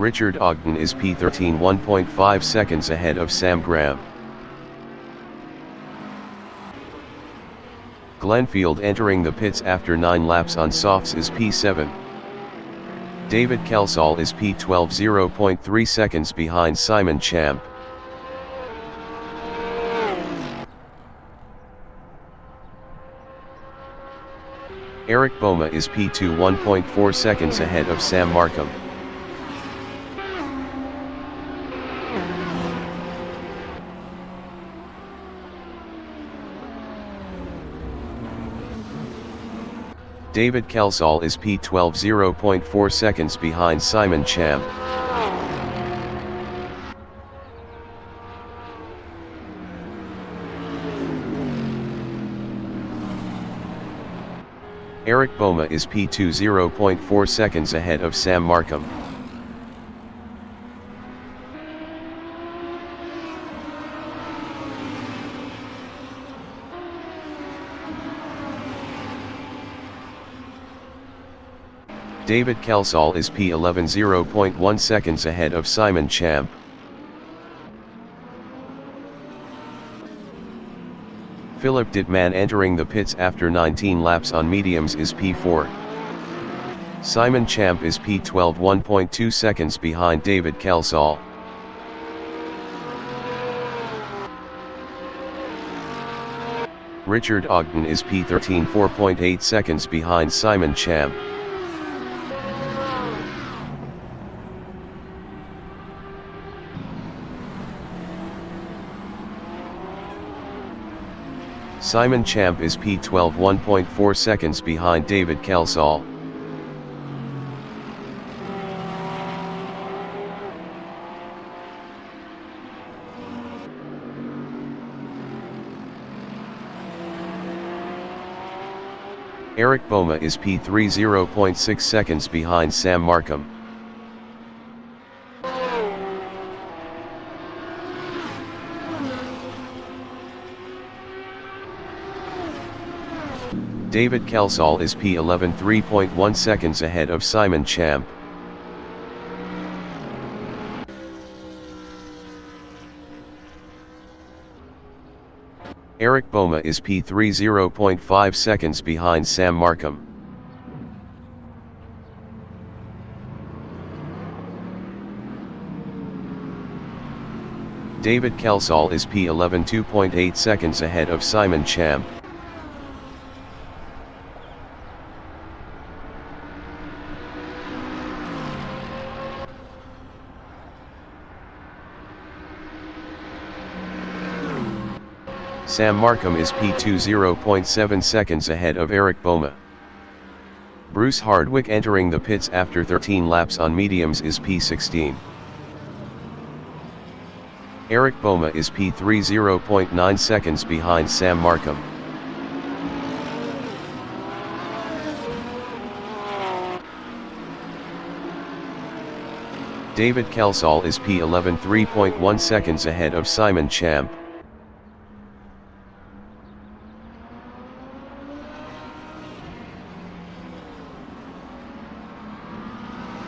Speaker 1: Richard Ogden is P13, 1.5 seconds ahead of Sam Graham. Glenfield entering the pits after 9 laps on softs is P7. David Kelsall is P12, 0.3 seconds behind Simon Champ. Eric Boma is P2, 1.4 seconds ahead of Sam Markham. David Kelsall is P12, 0.4 seconds behind Simon Champ. Eric Boma is P2, 0.4 seconds ahead of Sam Markham. David Kelsall is P11, 0.1 seconds ahead of Simon Champ. Philip Dittman entering the pits after 19 laps on mediums is P4. Simon Champ is P12, 1.2 seconds behind David Kelsall. Richard Ogden is P13, 4.8 seconds behind Simon Champ. Simon Champ is P12, 1.4 seconds behind David Kelsall. Eric Boma is P3, 0.6 seconds behind Sam Markham. David Kelsall is P11, 3.1 seconds ahead of Simon Champ. Eric Boma is P3, 0.5 seconds behind Sam Markham. David Kelsall is P11, 2.8 seconds ahead of Simon Champ. Sam Markham is P2, 0.7 seconds ahead of Eric Boma. Bruce Hardwick entering the pits after 13 laps on mediums is P16. Eric Boma is P3, 0.9 seconds behind Sam Markham. David Kelsall is P11, 3.1 seconds ahead of Simon Champ.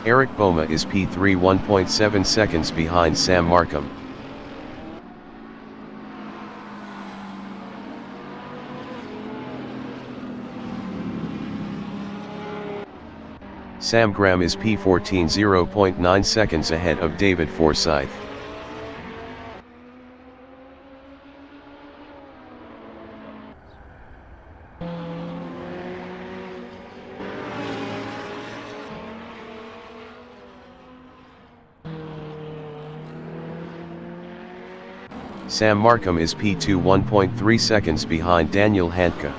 Speaker 1: Eric Boma is P3, 1.7 seconds behind Sam Markham. Sam Graham is P14, 0.9 seconds ahead of David Forsyth. Sam Markham is P2, 1.3 seconds behind Daniel Handke.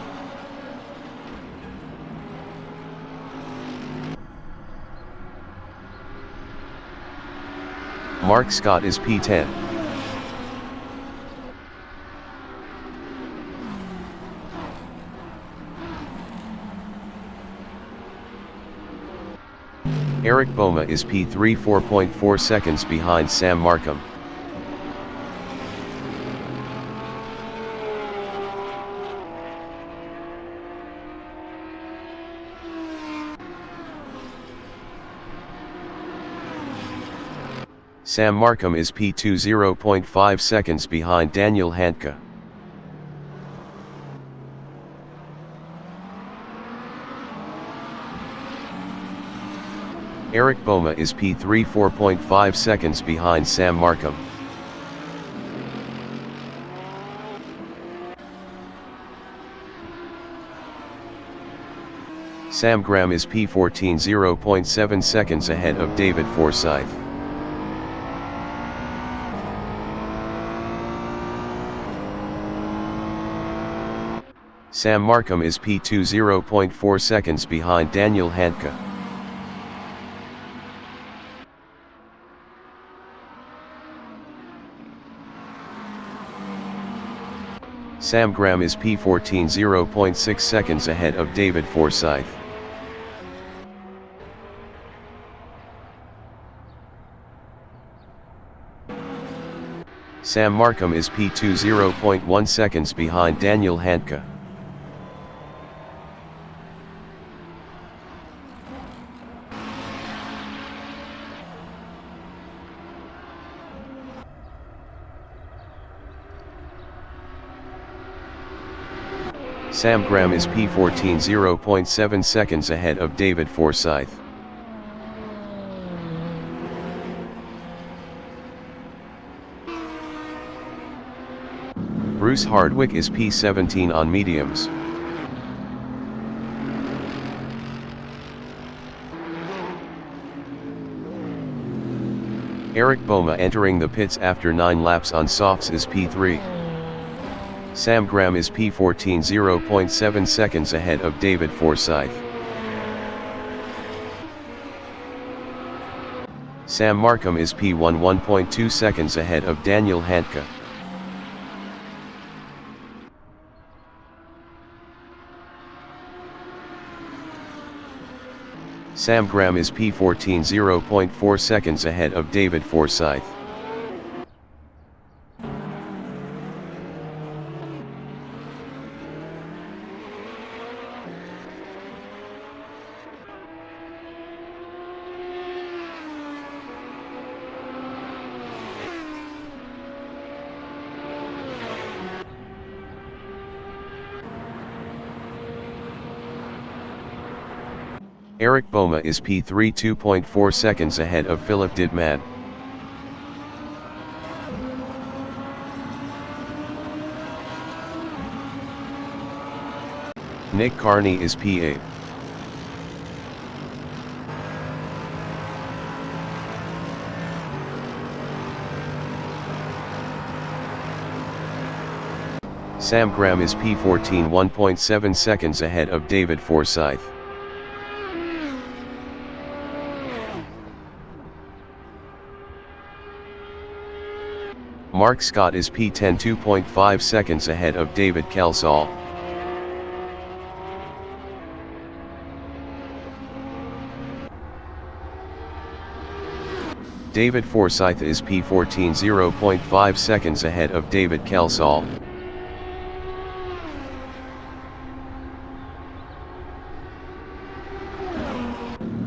Speaker 1: Mark Scott is P10. Eric Boma is P3, 4.4 seconds behind Sam Markham. Sam Markham is P2, 0.5 seconds behind Daniel Handke. Eric Boma is P3, 4.5 seconds behind Sam Markham. Sam Graham is P14, 0.7 seconds ahead of David Forsyth. Sam Markham is P2, 0.4 seconds behind Daniel Handke. Sam Graham is P14, 0.6 seconds ahead of David Forsyth. Sam Markham is P2, 0.1 seconds behind Daniel Handke. Sam Graham is P14, 0.7 seconds ahead of David Forsyth. Bruce Hardwick is P17 on mediums. Eric Boma entering the pits after 9 laps on softs is P3. Sam Graham is P14, 0.7 seconds ahead of David Forsyth. Sam Markham is P1, 1.2 seconds ahead of Daniel Handke. Sam Graham is P14, 0.4 seconds ahead of David Forsyth. Eric Boma is P3, 2.4 seconds ahead of Philip Didman. Nick Carney is P8. Sam Graham is P14, 1.7 seconds ahead of David Forsyth. Mark Scott is P10, 2.5 seconds ahead of David Kelsall. David Forsyth is P14, 0.5 seconds ahead of David Kelsall.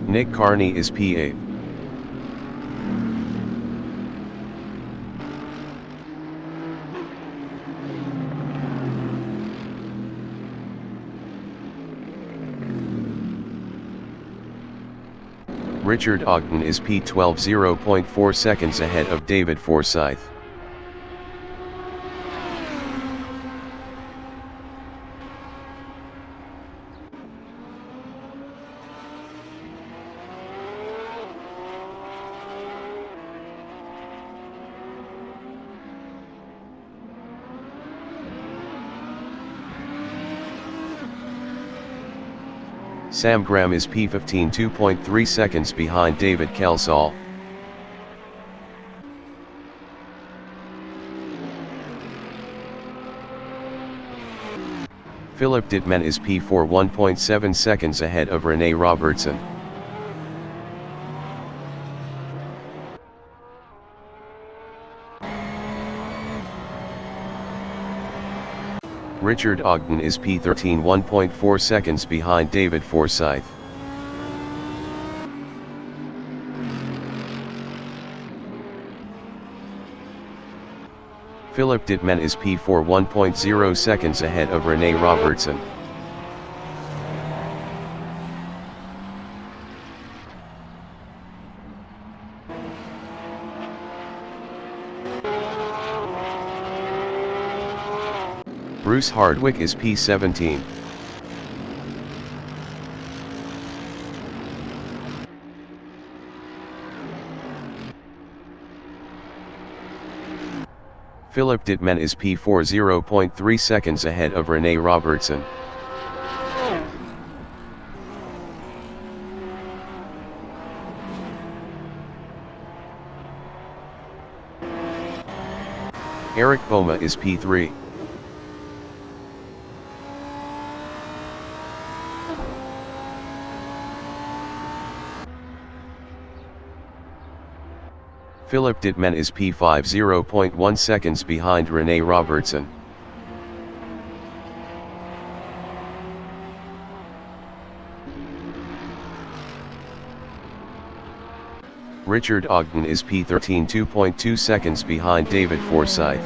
Speaker 1: Nick Carney is P8. Richard Ogden is P12, 0.4 seconds ahead of David Forsyth. Sam Graham is P15, 2.3 seconds behind David Kelsall. Philip Dittmann is P4 1.7 seconds ahead of Rene Robertson. Richard Ogden is P13 1.4 seconds behind David Forsyth. Philip Dittmann is P4 1.0 seconds ahead of Rene Robertson. Bruce Hardwick is P17. Philip Dittmann is P4 0.3 seconds ahead of Rene Robertson. Eric Boma is P3. Philip Dittmann is P5 0.1 seconds behind Rene Robertson. Richard Ogden is P13 2.2 seconds behind David Forsyth.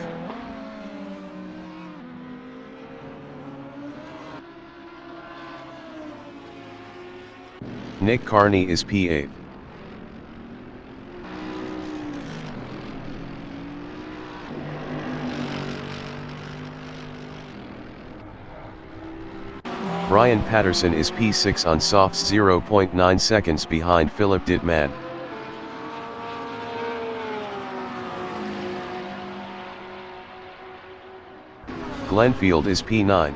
Speaker 1: Nick Carney is P8. Brian Patterson is P6 on softs 0.9 seconds behind Philip Dittmann. Glenfield is P9.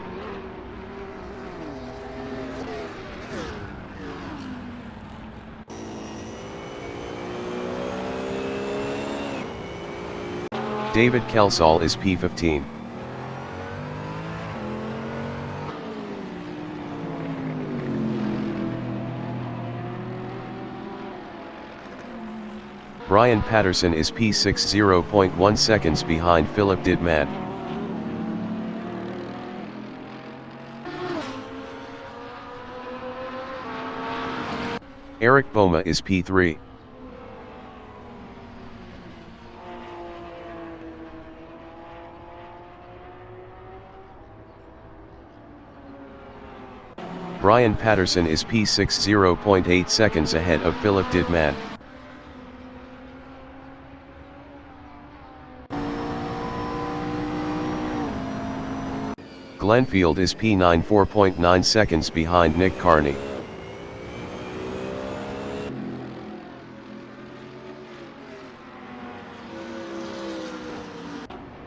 Speaker 1: David Kelsall is P15. Brian Patterson is P6 0.1 seconds behind Philip Dittmann. Eric Boma is P3. Brian Patterson is P6 0.8 seconds ahead of Philip Dittmann. Glenfield is P9 4.9 seconds behind Nick Carney.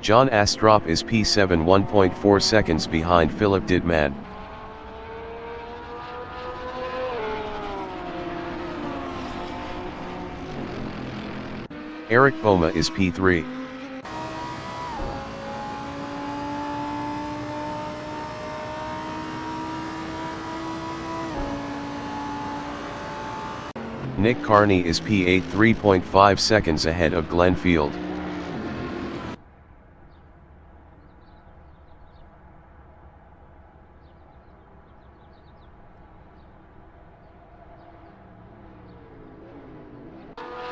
Speaker 1: John Astrop is P7 1.4 seconds behind Philip Dittmann. Eric Boma is P3. Nick Carney is P8 3.5 seconds ahead of Glenfield.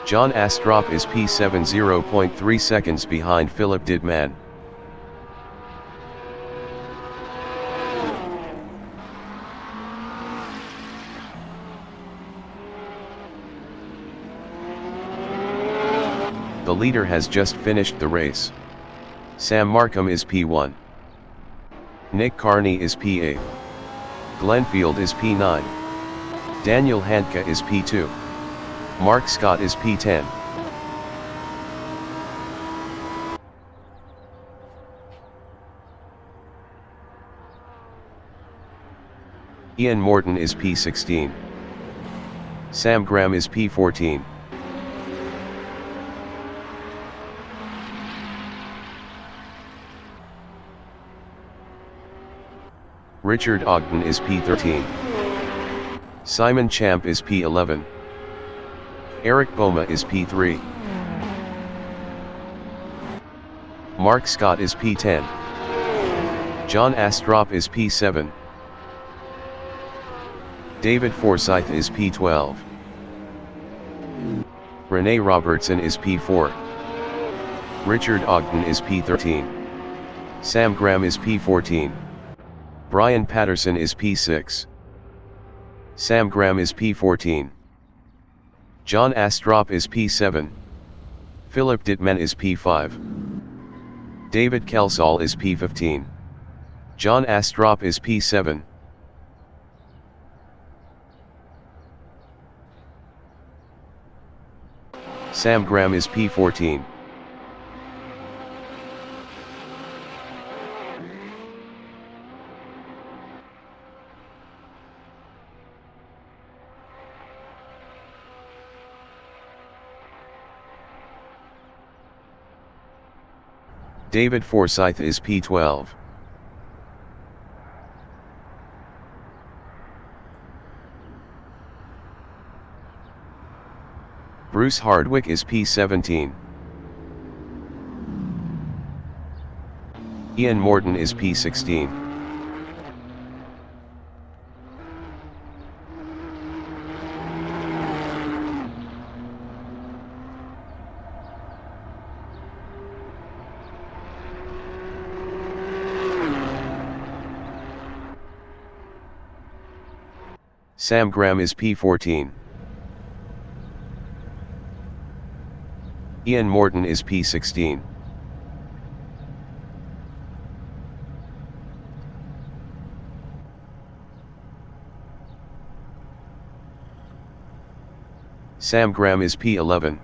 Speaker 1: John Astrop is P7 0.3 seconds behind Philip Dittmann. The leader has just finished the race. Sam Markham is P1. Nick Carney is P8. Glenfield is P9. Daniel Handke is P2. Mark Scott is P10. Ian Morton is P16. Sam Graham is P14. Richard Ogden is P13. Simon Champ is P11. Eric Boma is P3. Mark Scott is P10. John Astrop is P7. David Forsyth is P12. Rene Robertson is P4. Richard Ogden is P13. Sam Graham is P14. Brian Patterson is P6. Sam Graham is P14. John Astrop is P7. Philip Dittman is P5. David Kelsall is P15. John Astrop is P7. Sam Graham is P14. David Forsyth is P12. Bruce Hardwick is P17. Ian Morton is P16. Sam Graham is P14. Ian Morton is P16. Sam Graham is P11.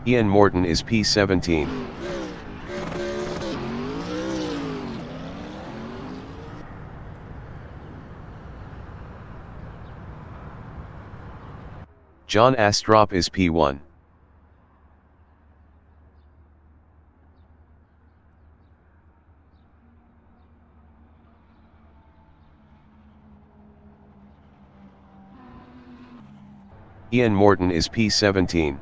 Speaker 1: Ian Morton is P17. John Astrop is P1. Ian Morton is P17.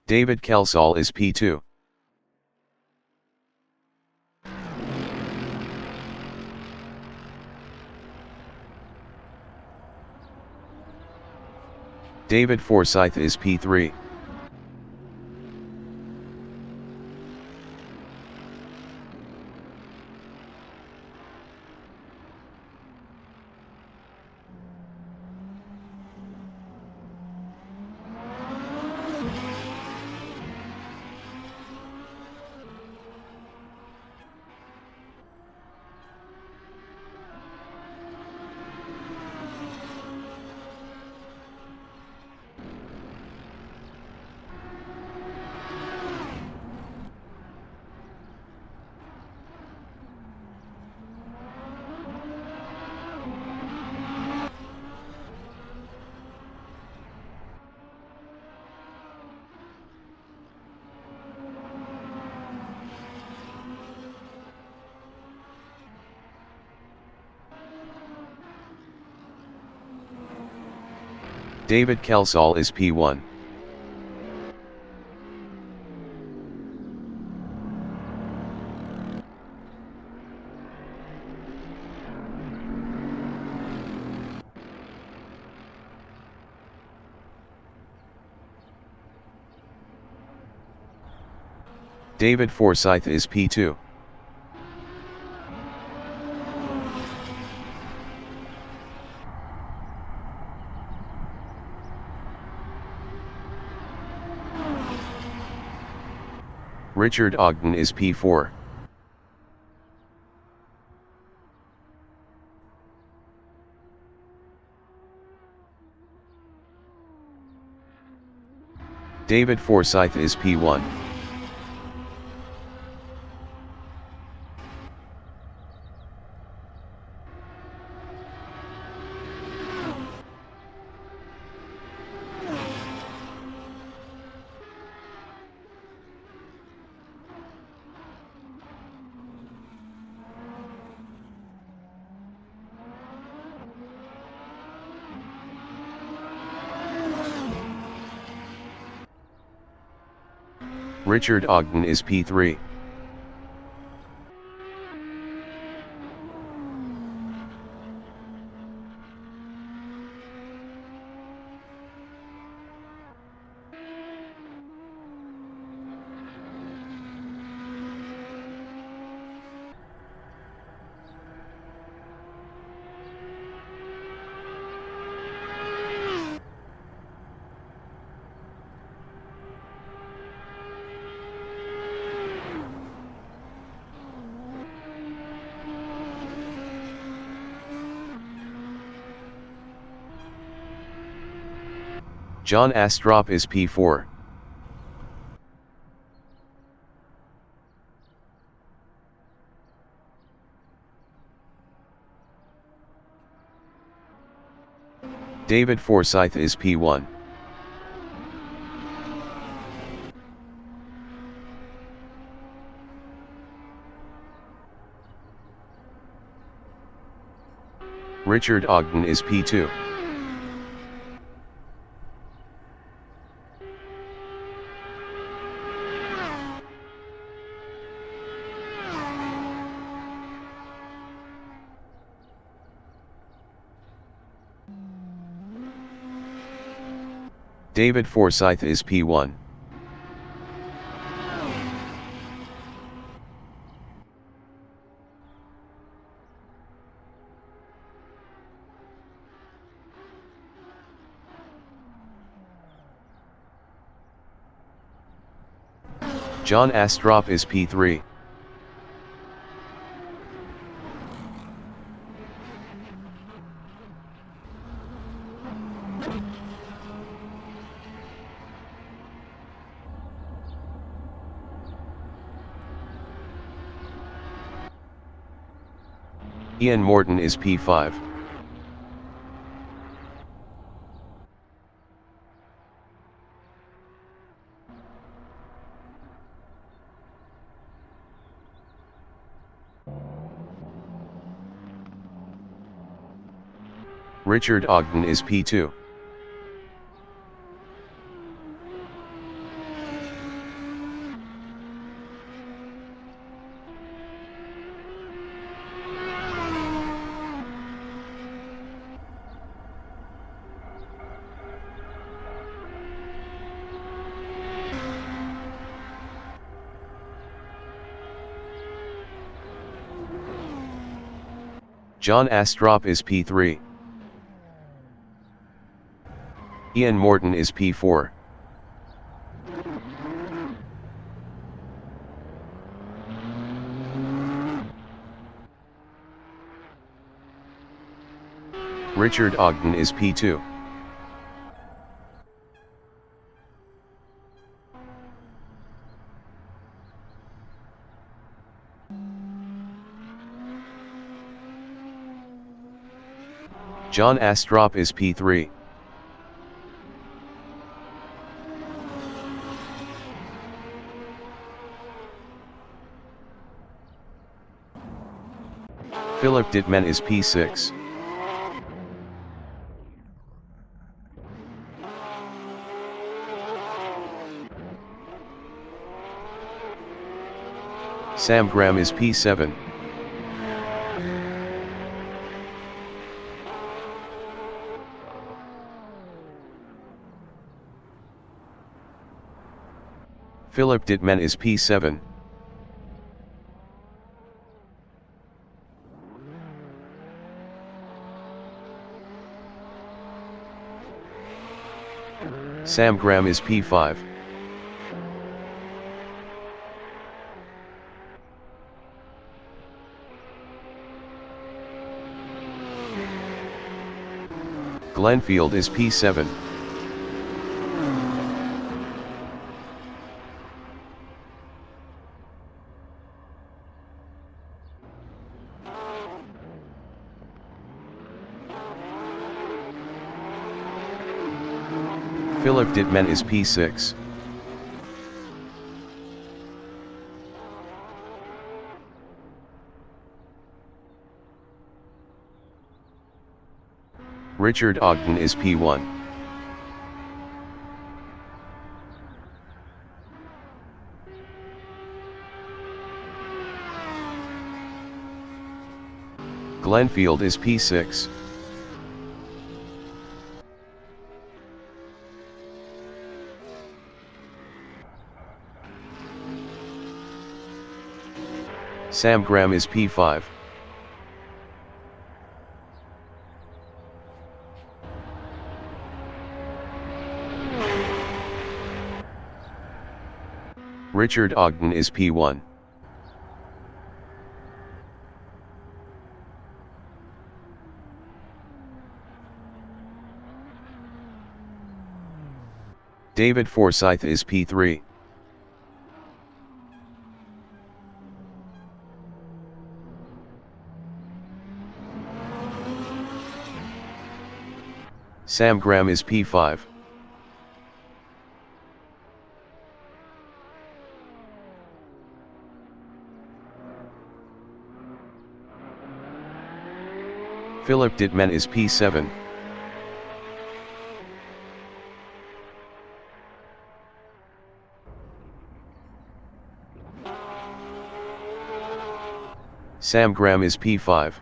Speaker 1: David Kelsall is P2. David Forsyth is P3. David Kelsall is P1. David Forsyth is P2. Richard Ogden is P4. David Forsyth is P1. Richard Ogden is P3. John Astrop is P4. David Forsyth is P1. Richard Ogden is P2. David Forsyth is P1. John Astrop is P3. Ian Morton is P5. Richard Ogden is P2. John Astrup is P3. Ian Morton is P4. Richard Ogden is P2. John Astrup is P3. Philip Dittman is P6. Sam Graham is P7. Philip Dittman is P7. Sam Graham is P5. Glenfield is P7. Philip Dittman is P6. Richard Ogden is P1. Glenfield is P6. Sam Graham is P5. Richard Ogden is P1. David Forsyth is P3. Sam Graham is P5. Philip Dittman is P7. Sam Graham is P5.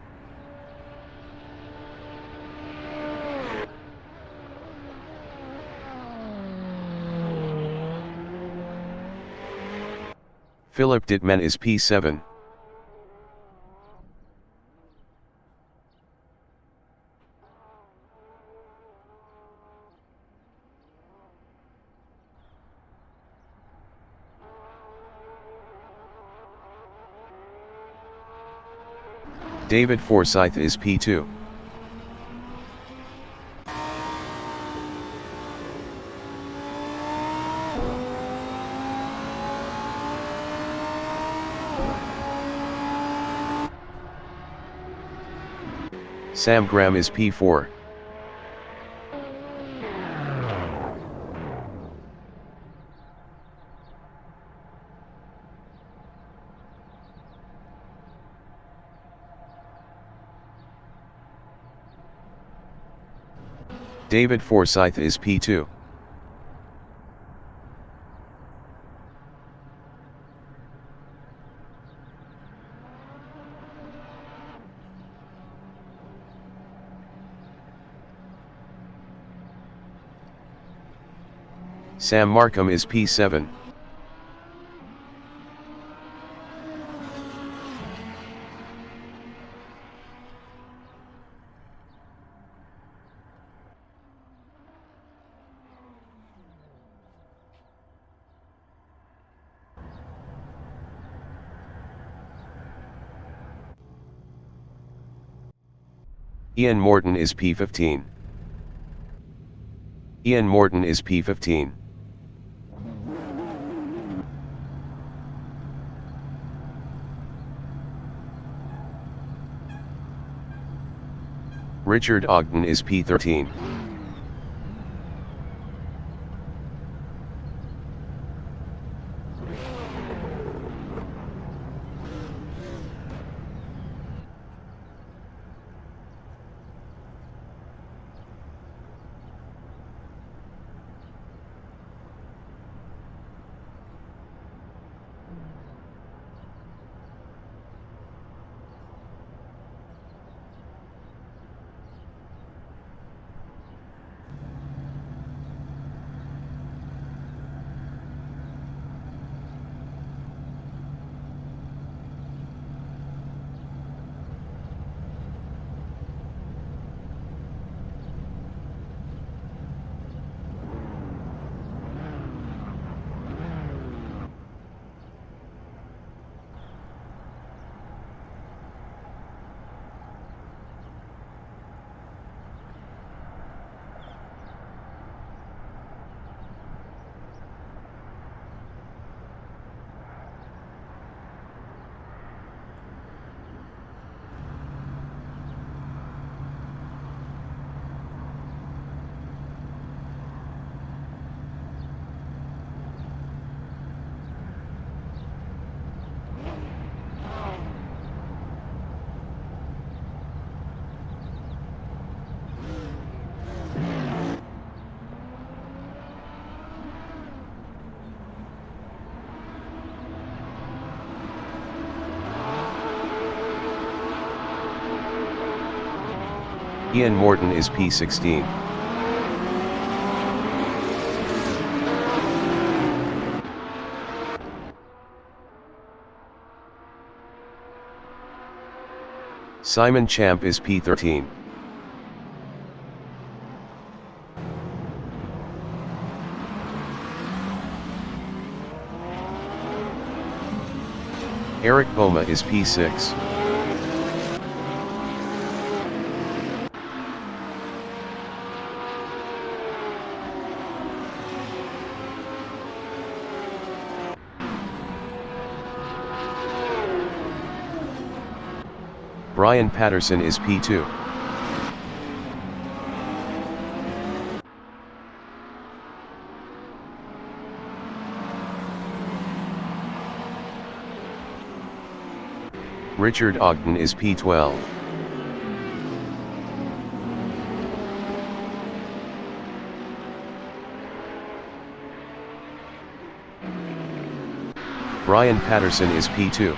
Speaker 1: Philip Dittman is P7. David Forsyth is P2. Sam Graham is P4. David Forsyth is P2. Sam Markham is P7. Ian Morton is P15. Ian Morton is P15. Richard Ogden is P13. Ian Morton is P16. Simon Champ is P13. Eric Boma is P6. Brian Patterson is P2. Richard Ogden is P12. Brian Patterson is P2.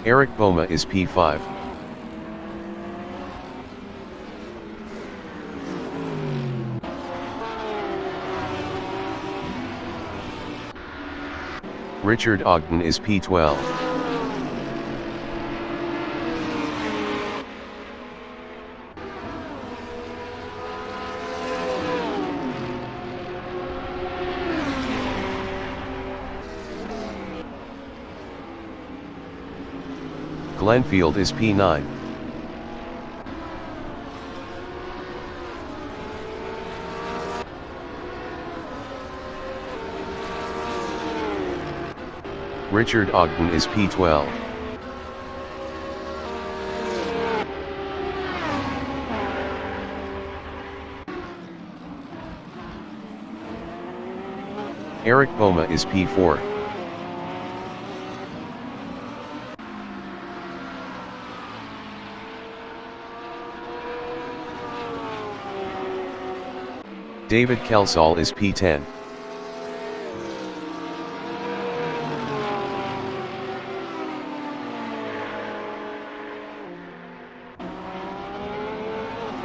Speaker 1: Eric Boma is P5. Richard Ogden is P12. Glenfield is P9. Richard Ogden is P12. Eric Boma is P4. David Kelsall is P10.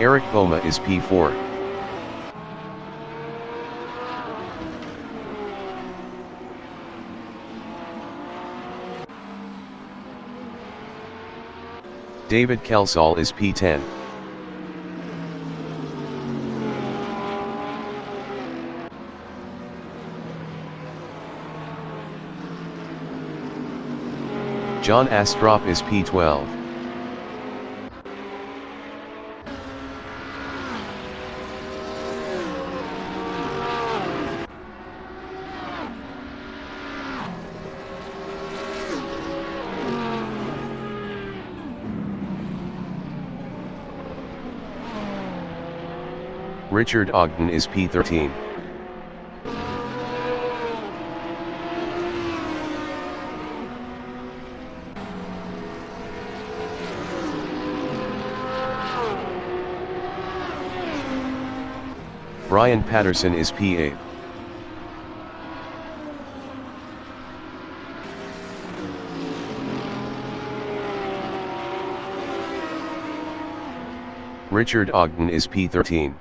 Speaker 1: Eric Boma is P4. David Kelsall is P10. John Astrup is P12. Richard Ogden is P13. Brian Patterson is P8. Richard Ogden is P13.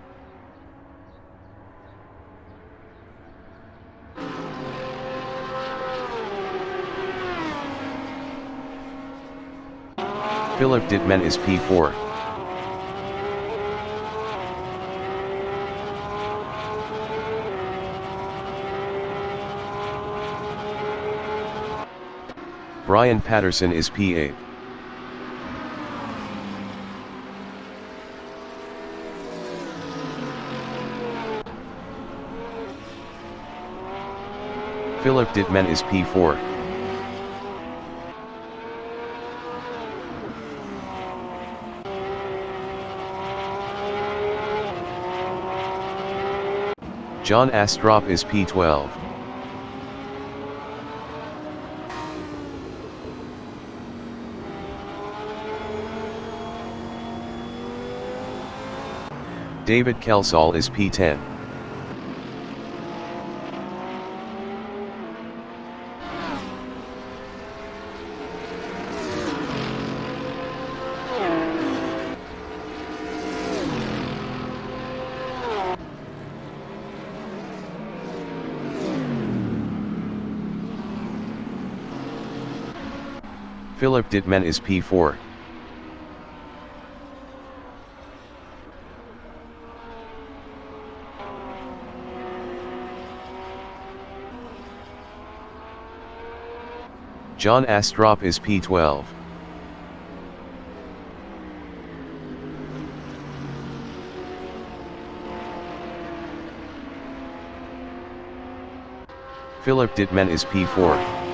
Speaker 1: Philip Dittman is P4. Brian Patterson is P8. Philip Dittman is P4. John Astrup is P12. David Kelsall is P10. Philip Dittman is P4. John Astrup is P12. Philip Dittman is P4.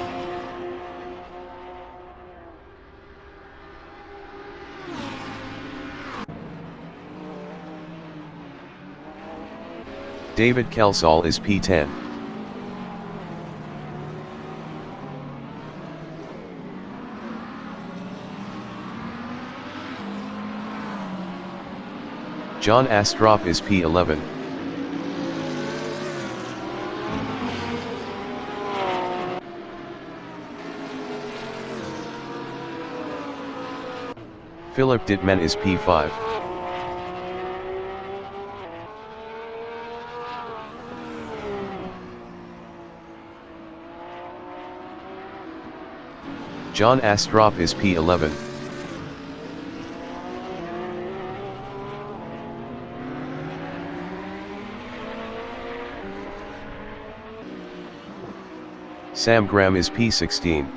Speaker 1: David Kelsall is P10. John Astrup is P11. Philip Dittman is P5. John Astrup is P11. Sam Graham is P16.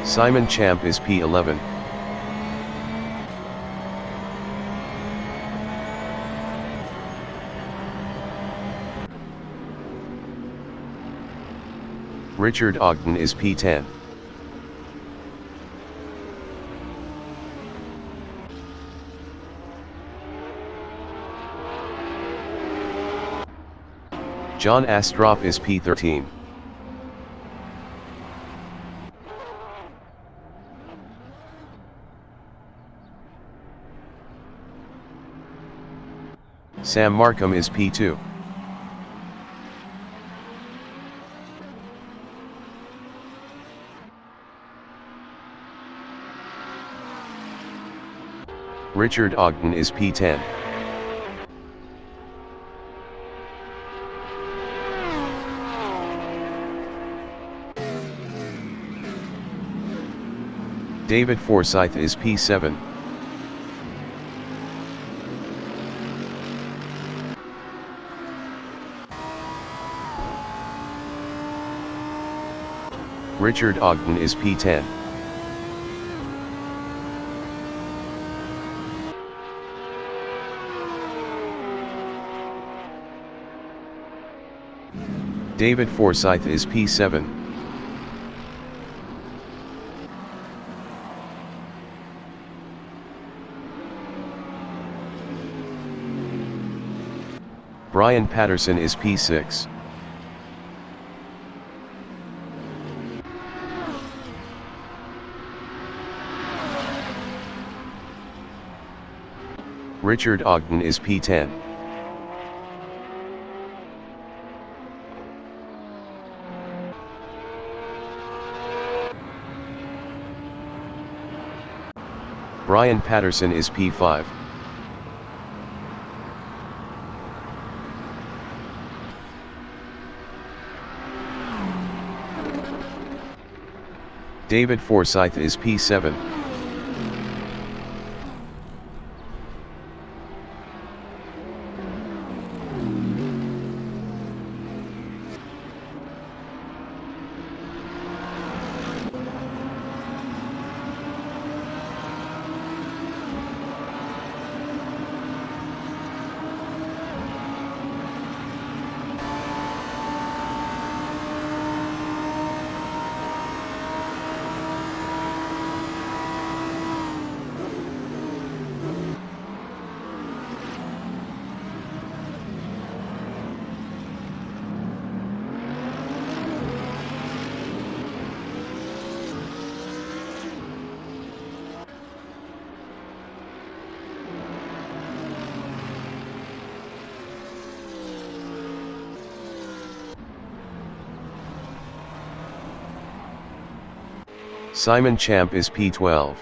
Speaker 1: Simon Champ is P11. Richard Ogden is P10. John Astrup is P13. Sam Markham is P2. Richard Ogden is P10. David Forsyth is P7. Richard Ogden is P10. David Forsyth is P7. Brian Patterson is P6. Richard Ogden is P10. Brian Patterson is P5. David Forsyth is P7. Simon Champ is P12.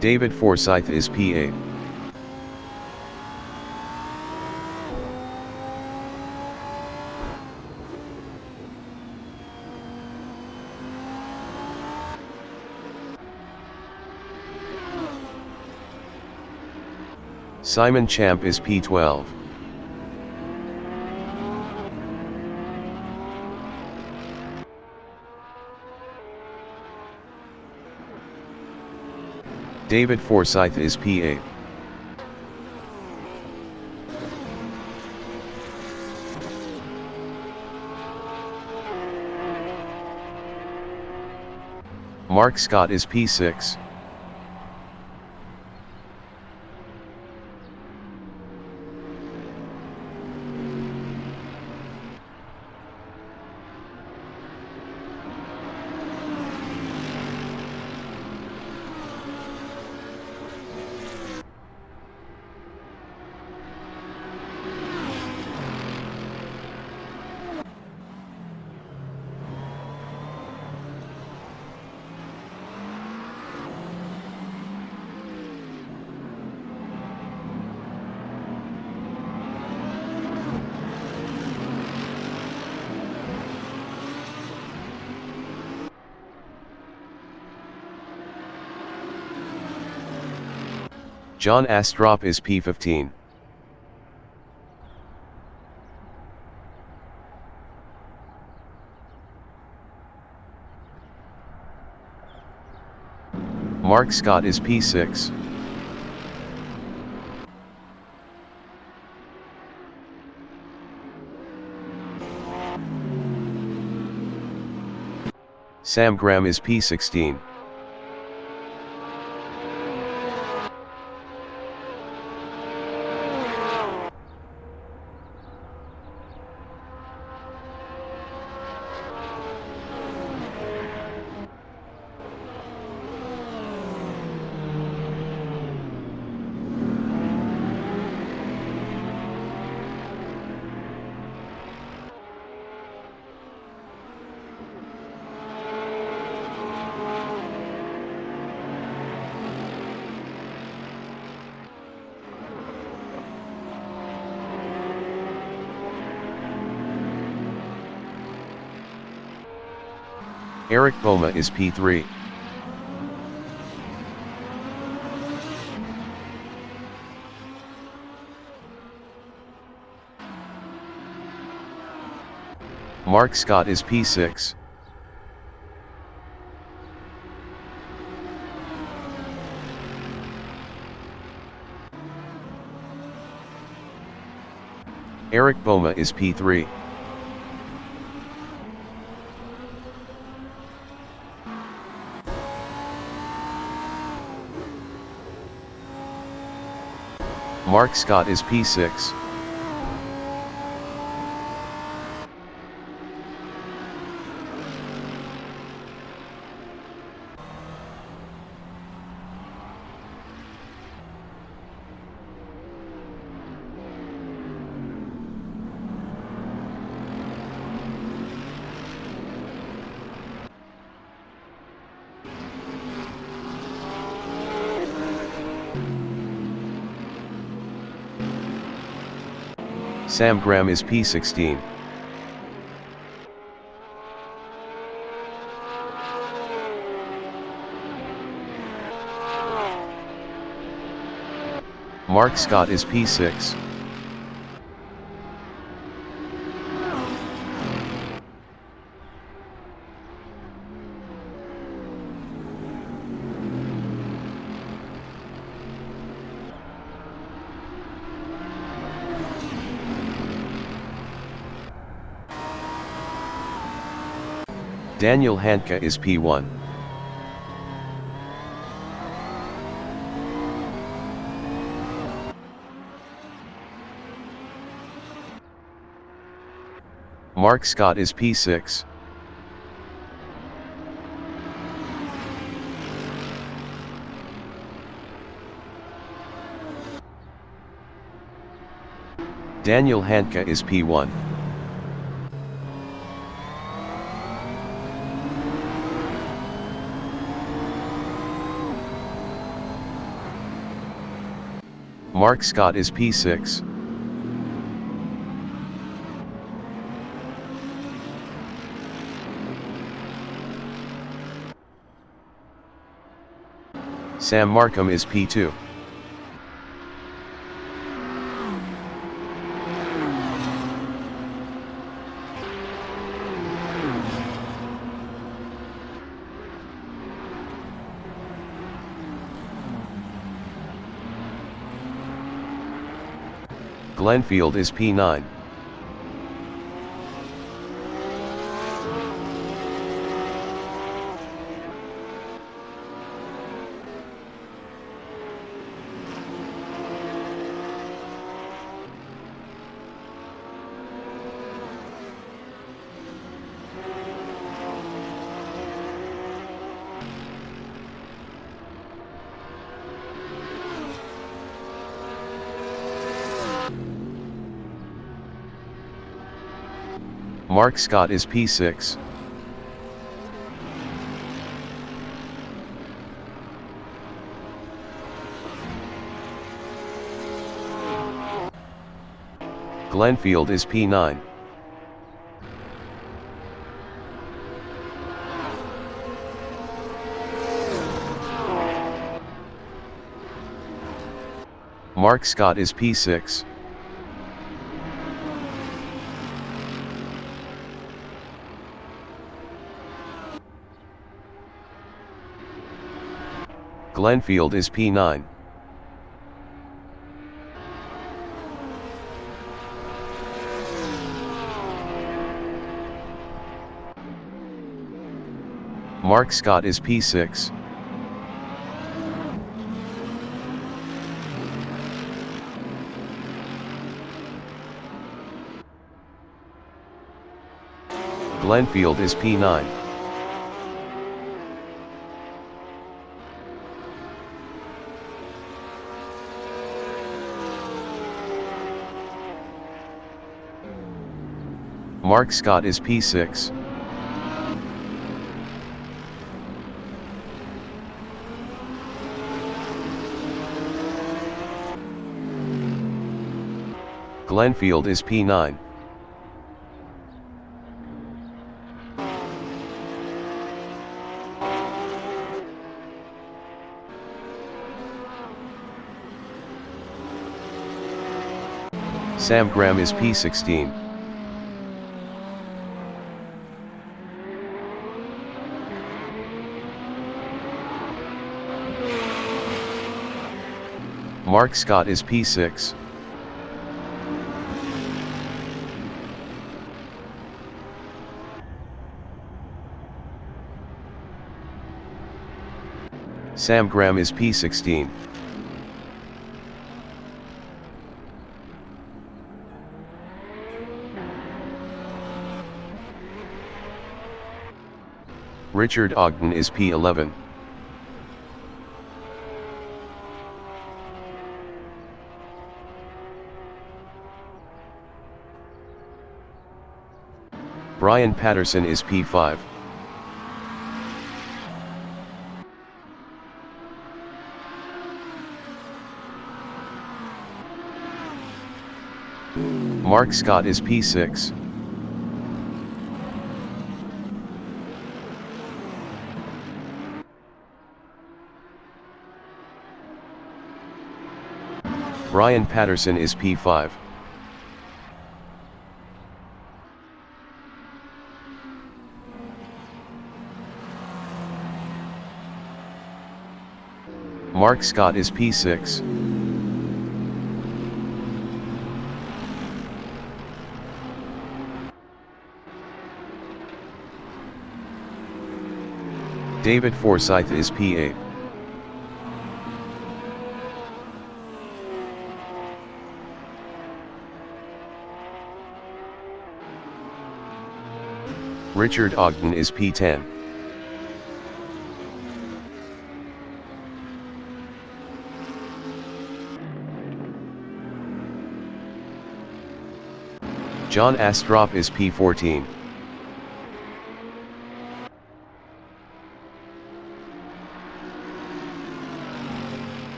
Speaker 1: David Forsyth is P8. Simon Champ is P12. David Forsyth is P8. Mark Scott is P6. John Astrop is P15. Mark Scott is P6. Sam Graham is P16. Eric Boma is P3. Mark Scott is P6. Eric Boma is P3. Mark Scott is P6. Sam Graham is P16. Mark Scott is P6. Daniel Handke is P1. Mark Scott is P6. Daniel Handke is P1. Mark Scott is P6. Sam Markham is P2. Glenfield is P9. Mark Scott is P6. Glenfield is P9. Mark Scott is P6. Glenfield is P9. Mark Scott is P6. Glenfield is P9. Mark Scott is P6. Glenfield is P9. Sam Graham is P16. Mark Scott is P6. Sam Graham is P16. Richard Ogden is P11. Brian Patterson is P5. Mark Scott is P6. Brian Patterson is P5. Mark Scott is P6. David Forsyth is P8. Richard Ogden is P10. John Astrop is P14.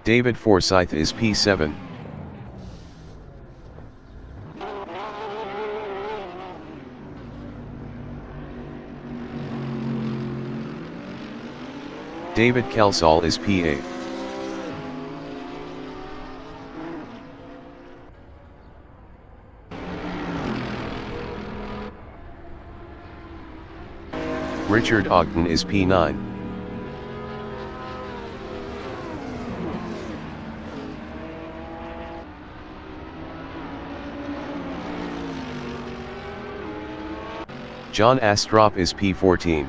Speaker 1: David Forsyth is P7. David Kelsall is P8. Richard Ogden is P9. John Astrop is P14.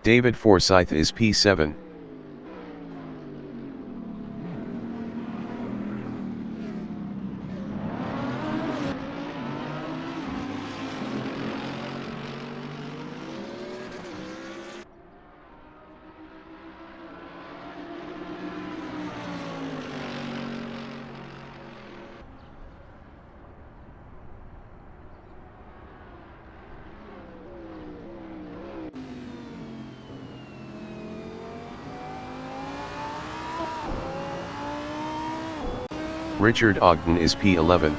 Speaker 1: David Forsyth is P7. Richard Ogden is P11.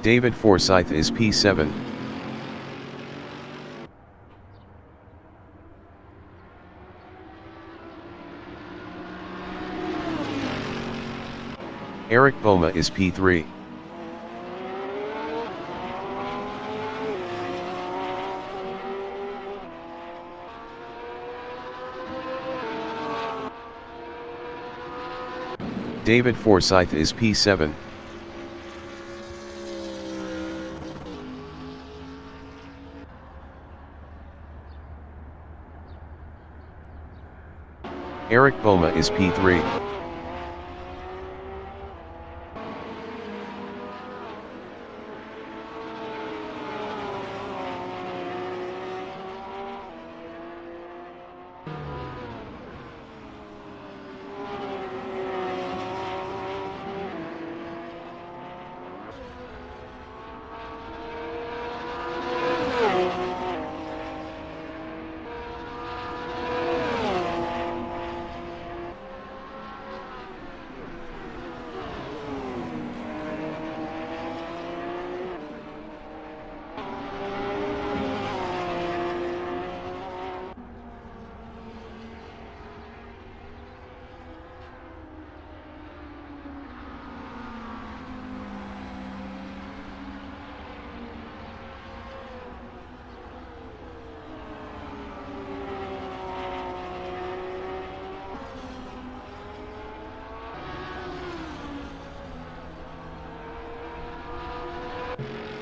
Speaker 1: David Forsyth is P7. Eric Boma is P3. David Forsyth is P7. Eric Boma is P3.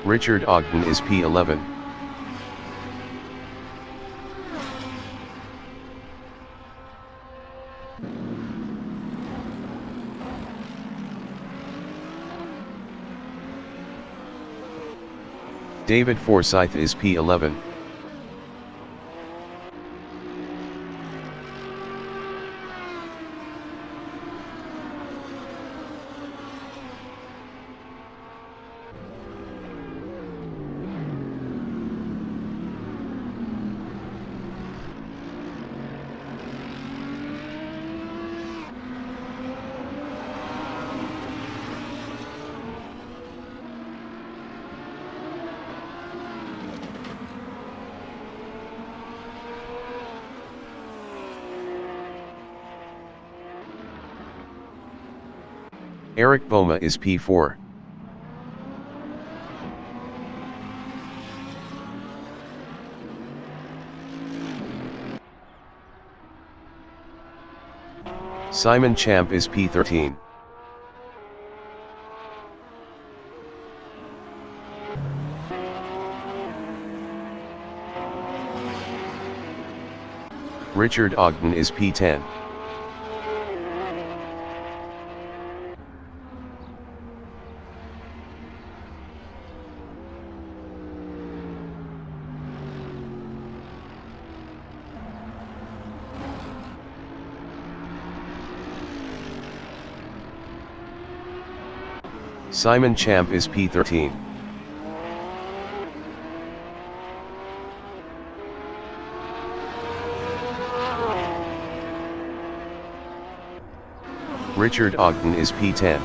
Speaker 1: Richard Ogden is P11. David Forsyth is P11. Eric Boma is P4. Simon Champ is P13. Richard Ogden is P10. Simon Champ is P13. Richard Ogden is P10.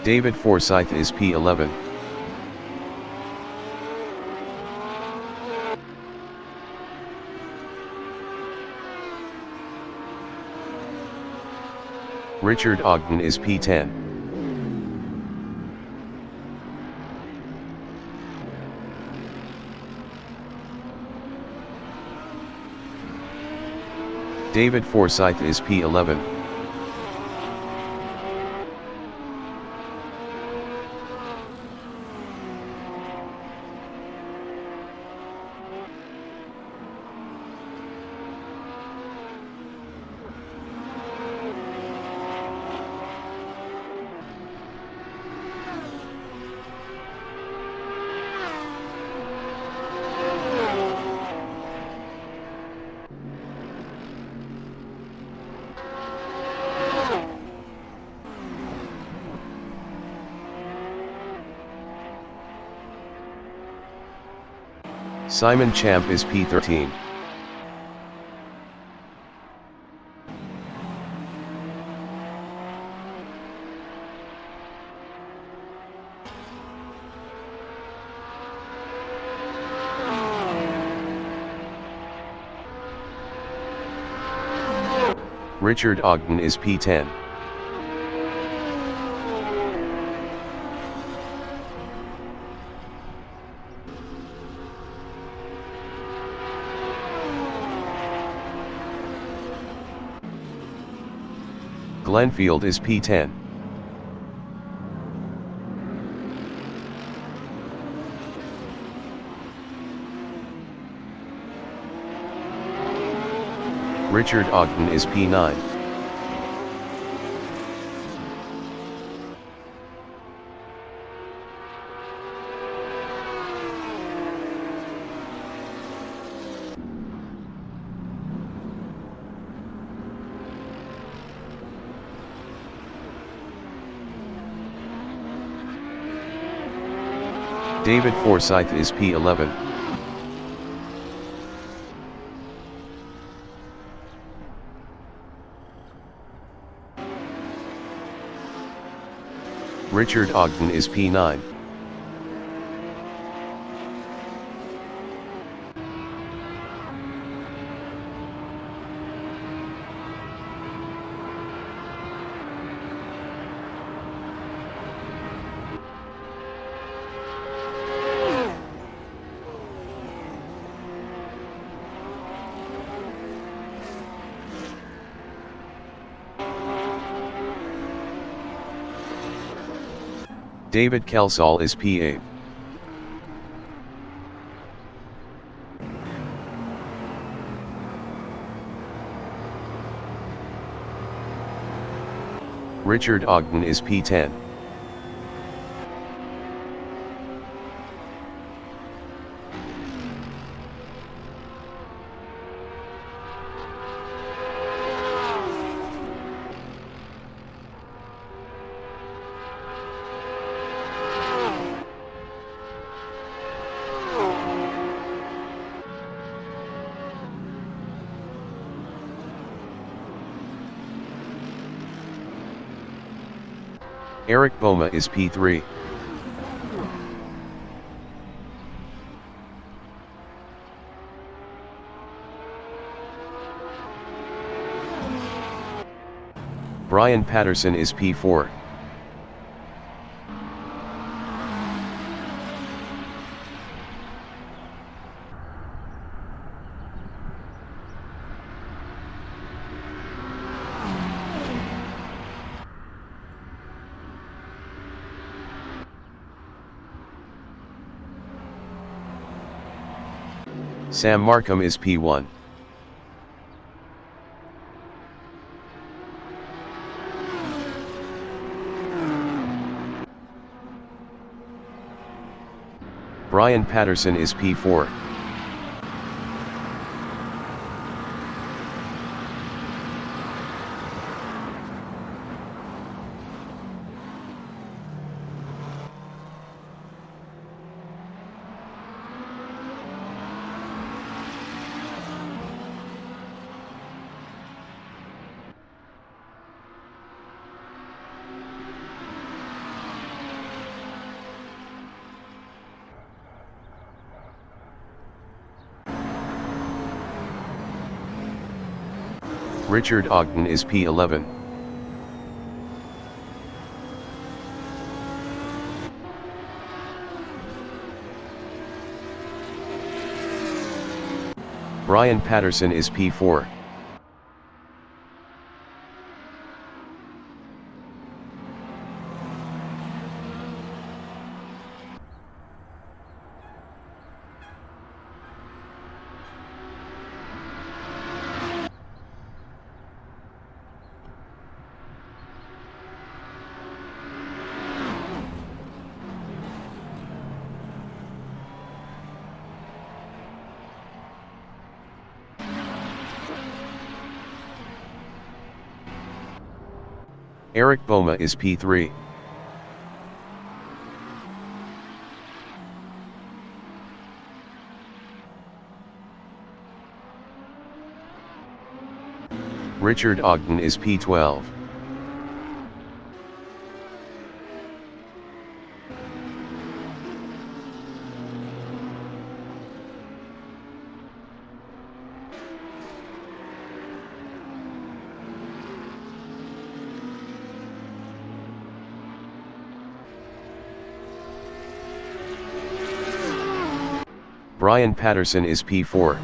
Speaker 1: David Forsyth is P11. Richard Ogden is P10. David Forsyth is P11. Simon Champ is P13. Richard Ogden is P10. Glenfield is P10. Richard Ogden is P9. David Forsyth is P11. Richard Ogden is P9. David Kelsall is P8. Richard Ogden is P10. Eric Boma is P3. Brian Patterson is P4. Sam Markham is P1. Brian Patterson is P4. Richard Ogden is P11. Brian Patterson is P4. Eric Boma is P3. Richard Ogden is P12. Brian Patterson is P4.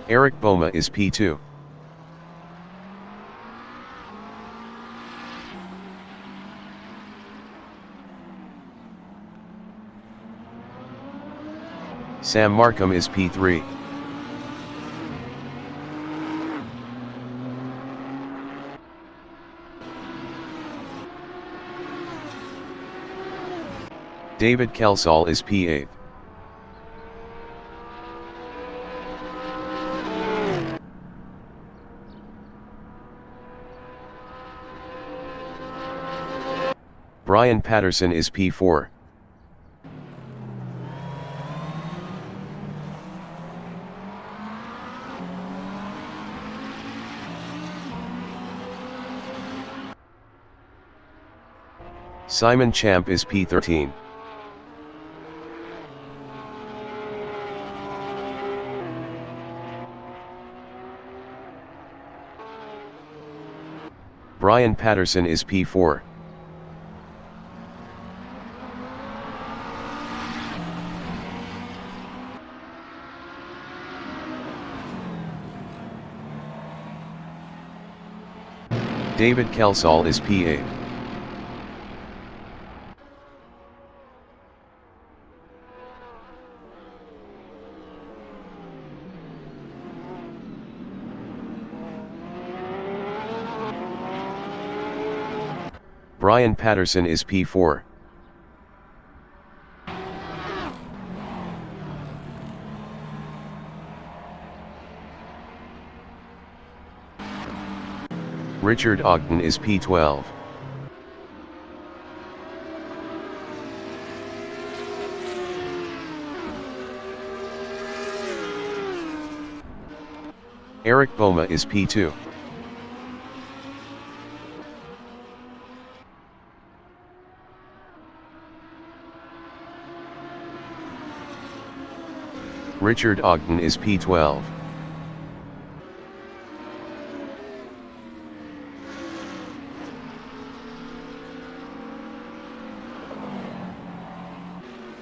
Speaker 1: Eric Boma is P2. Sam Markham is P3. David Kelsall is P8th. Brian Patterson is P4. Simon Champ is P13. Brian Patterson is P4. David Kelsall is P8. Brian Patterson is P4. Richard Ogden is P12. Eric Boma is P2. Richard Ogden is P12.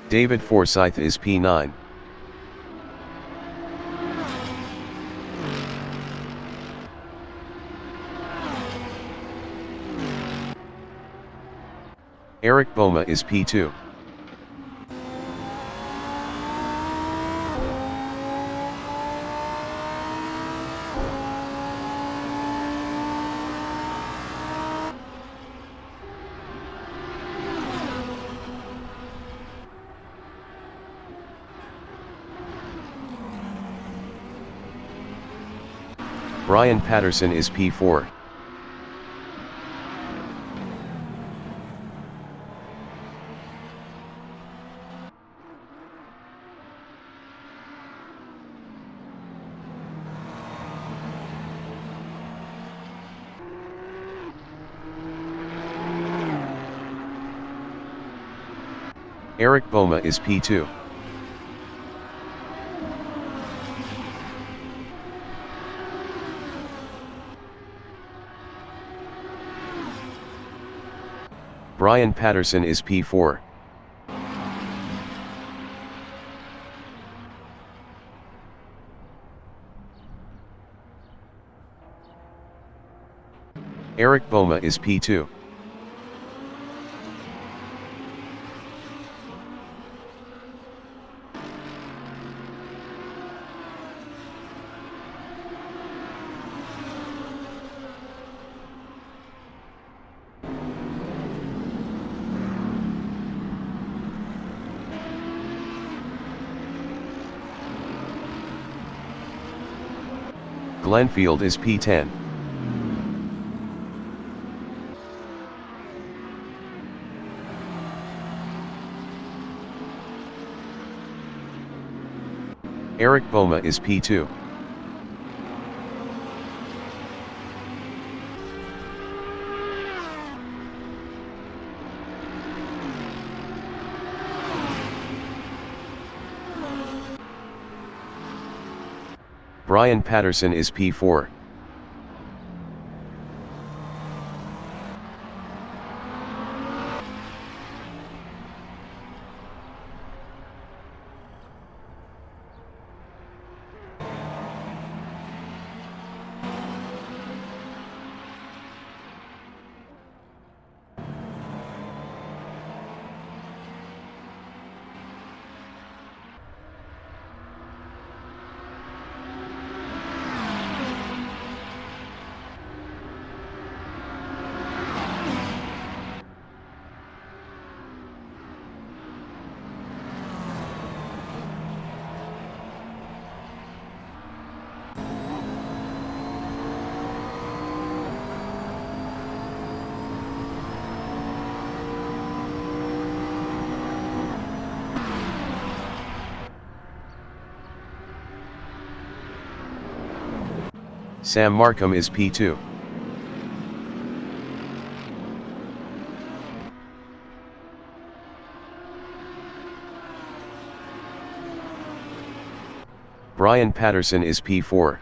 Speaker 1: David Forsyth is P9. Eric Boma is P2. Brian Patterson is P4. Eric Boma is P2. Brian Patterson is P4. Eric Boma is P2. Glenfield is P10. Eric Boma is P2. Brian Patterson is P4. Sam Markham is P2. Brian Patterson is P4.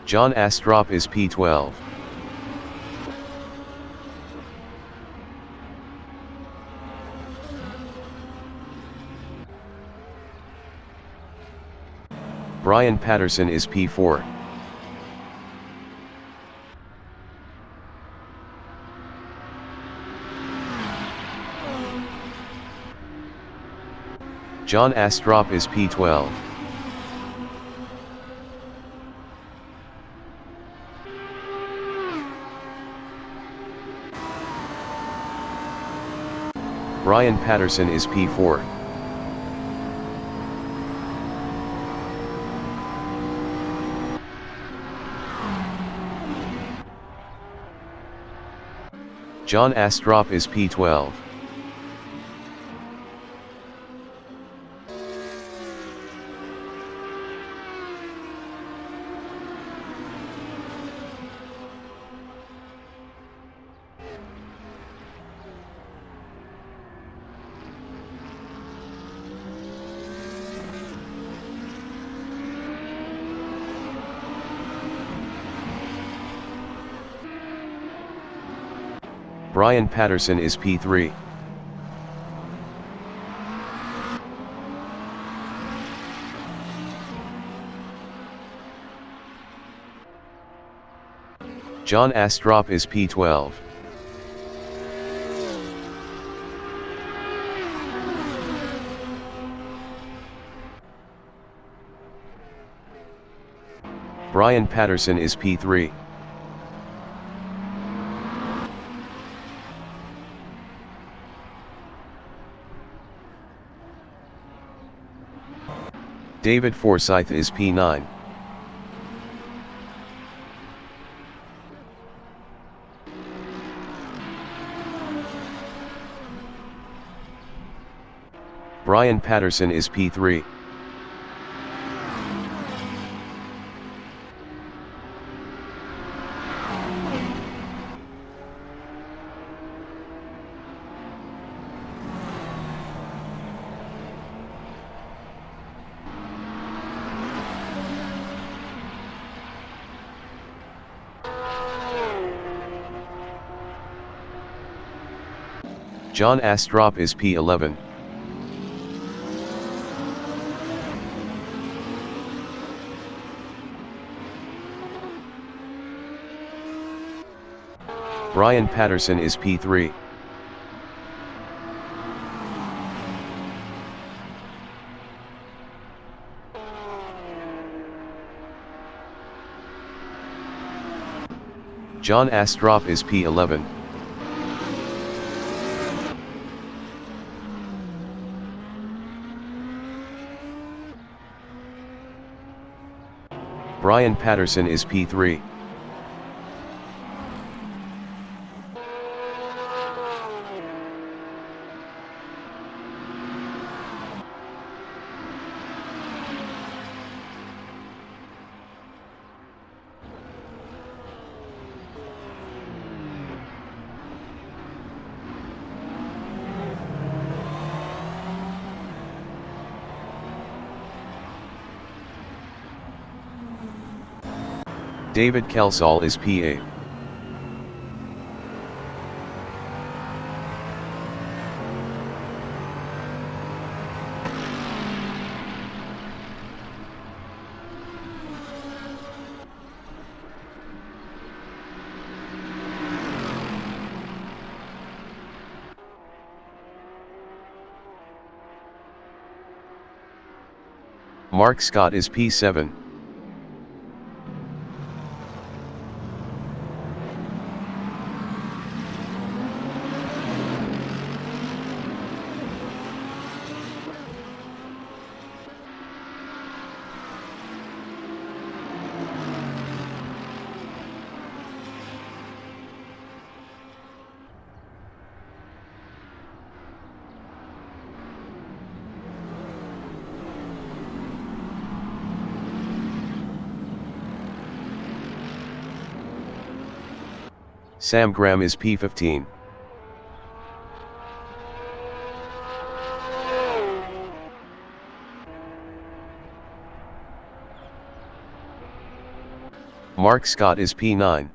Speaker 1: John Astrop is P12. Brian Patterson is P4. John Astrop is P12. Brian Patterson is P4. John Astrop is P12. Brian Patterson is P3. John Astrop is P12. Brian Patterson is P3. David Forsyth is P9. Brian Patterson is P3. John Astrop is P11. Brian Patterson is P3. John Astrop is P11. Brian Patterson is P3. David Kelsall is P8. Mark Scott is P7. Sam Graham is P15. Mark Scott is P9.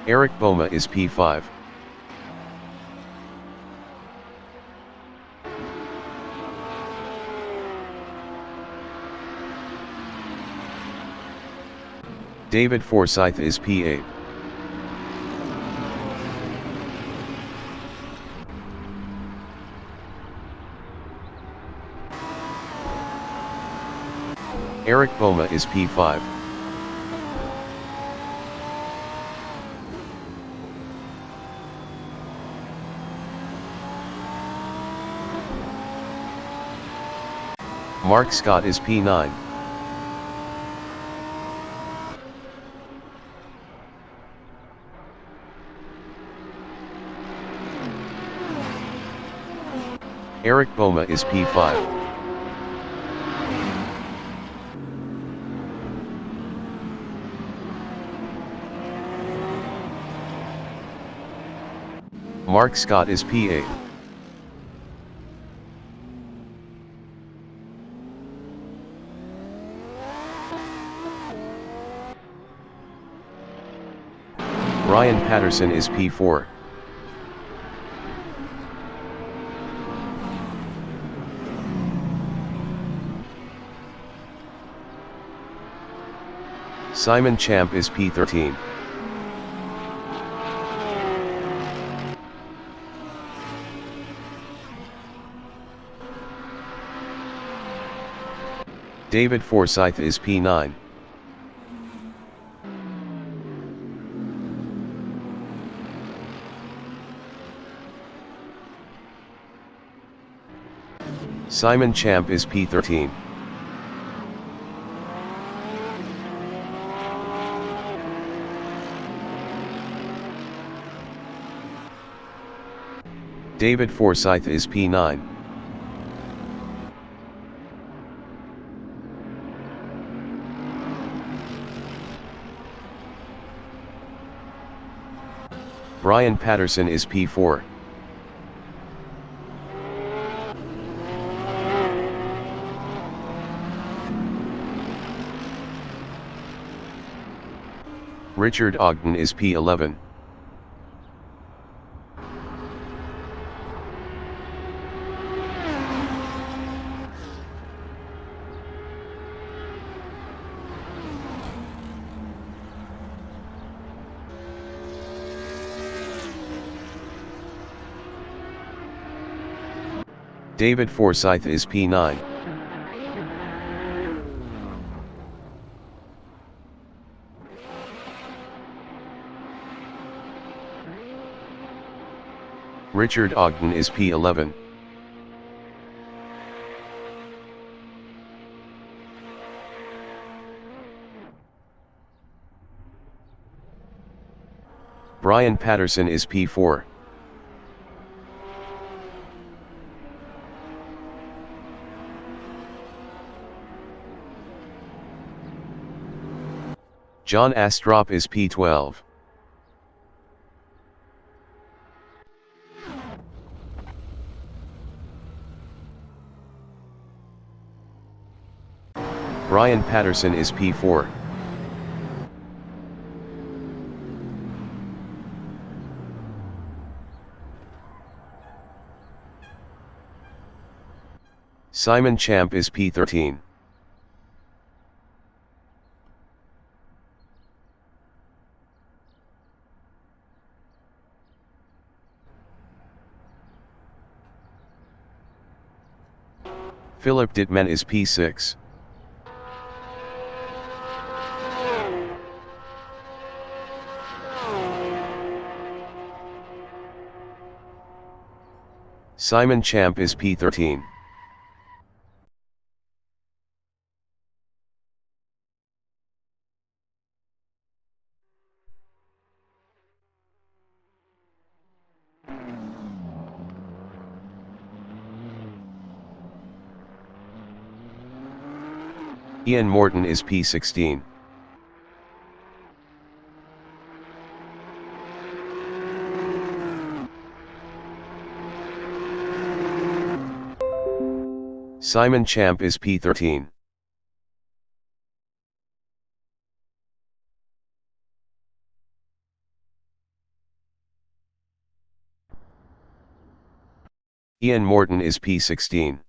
Speaker 1: Eric Boma is P5. David Forsyth is P8. Eric Boma is P5. Mark Scott is P9. Eric Boma is P5. Mark Scott is P8. Ryan Patterson is P4. Simon Champ is P13. David Forsyth is P9. Simon Champ is P13. David Forsyth is P9. Brian Patterson is P4. Richard Ogden is P11. David Forsyth is P9. Richard Ogden is P11. Brian Patterson is P4. John Astrop is P12. Brian Patterson is P4. Simon Champ is P13. Philip Dittman is P6. Simon Champ is P13. Ian Morton is P16. Simon Champ is P13. Ian Morton is P16.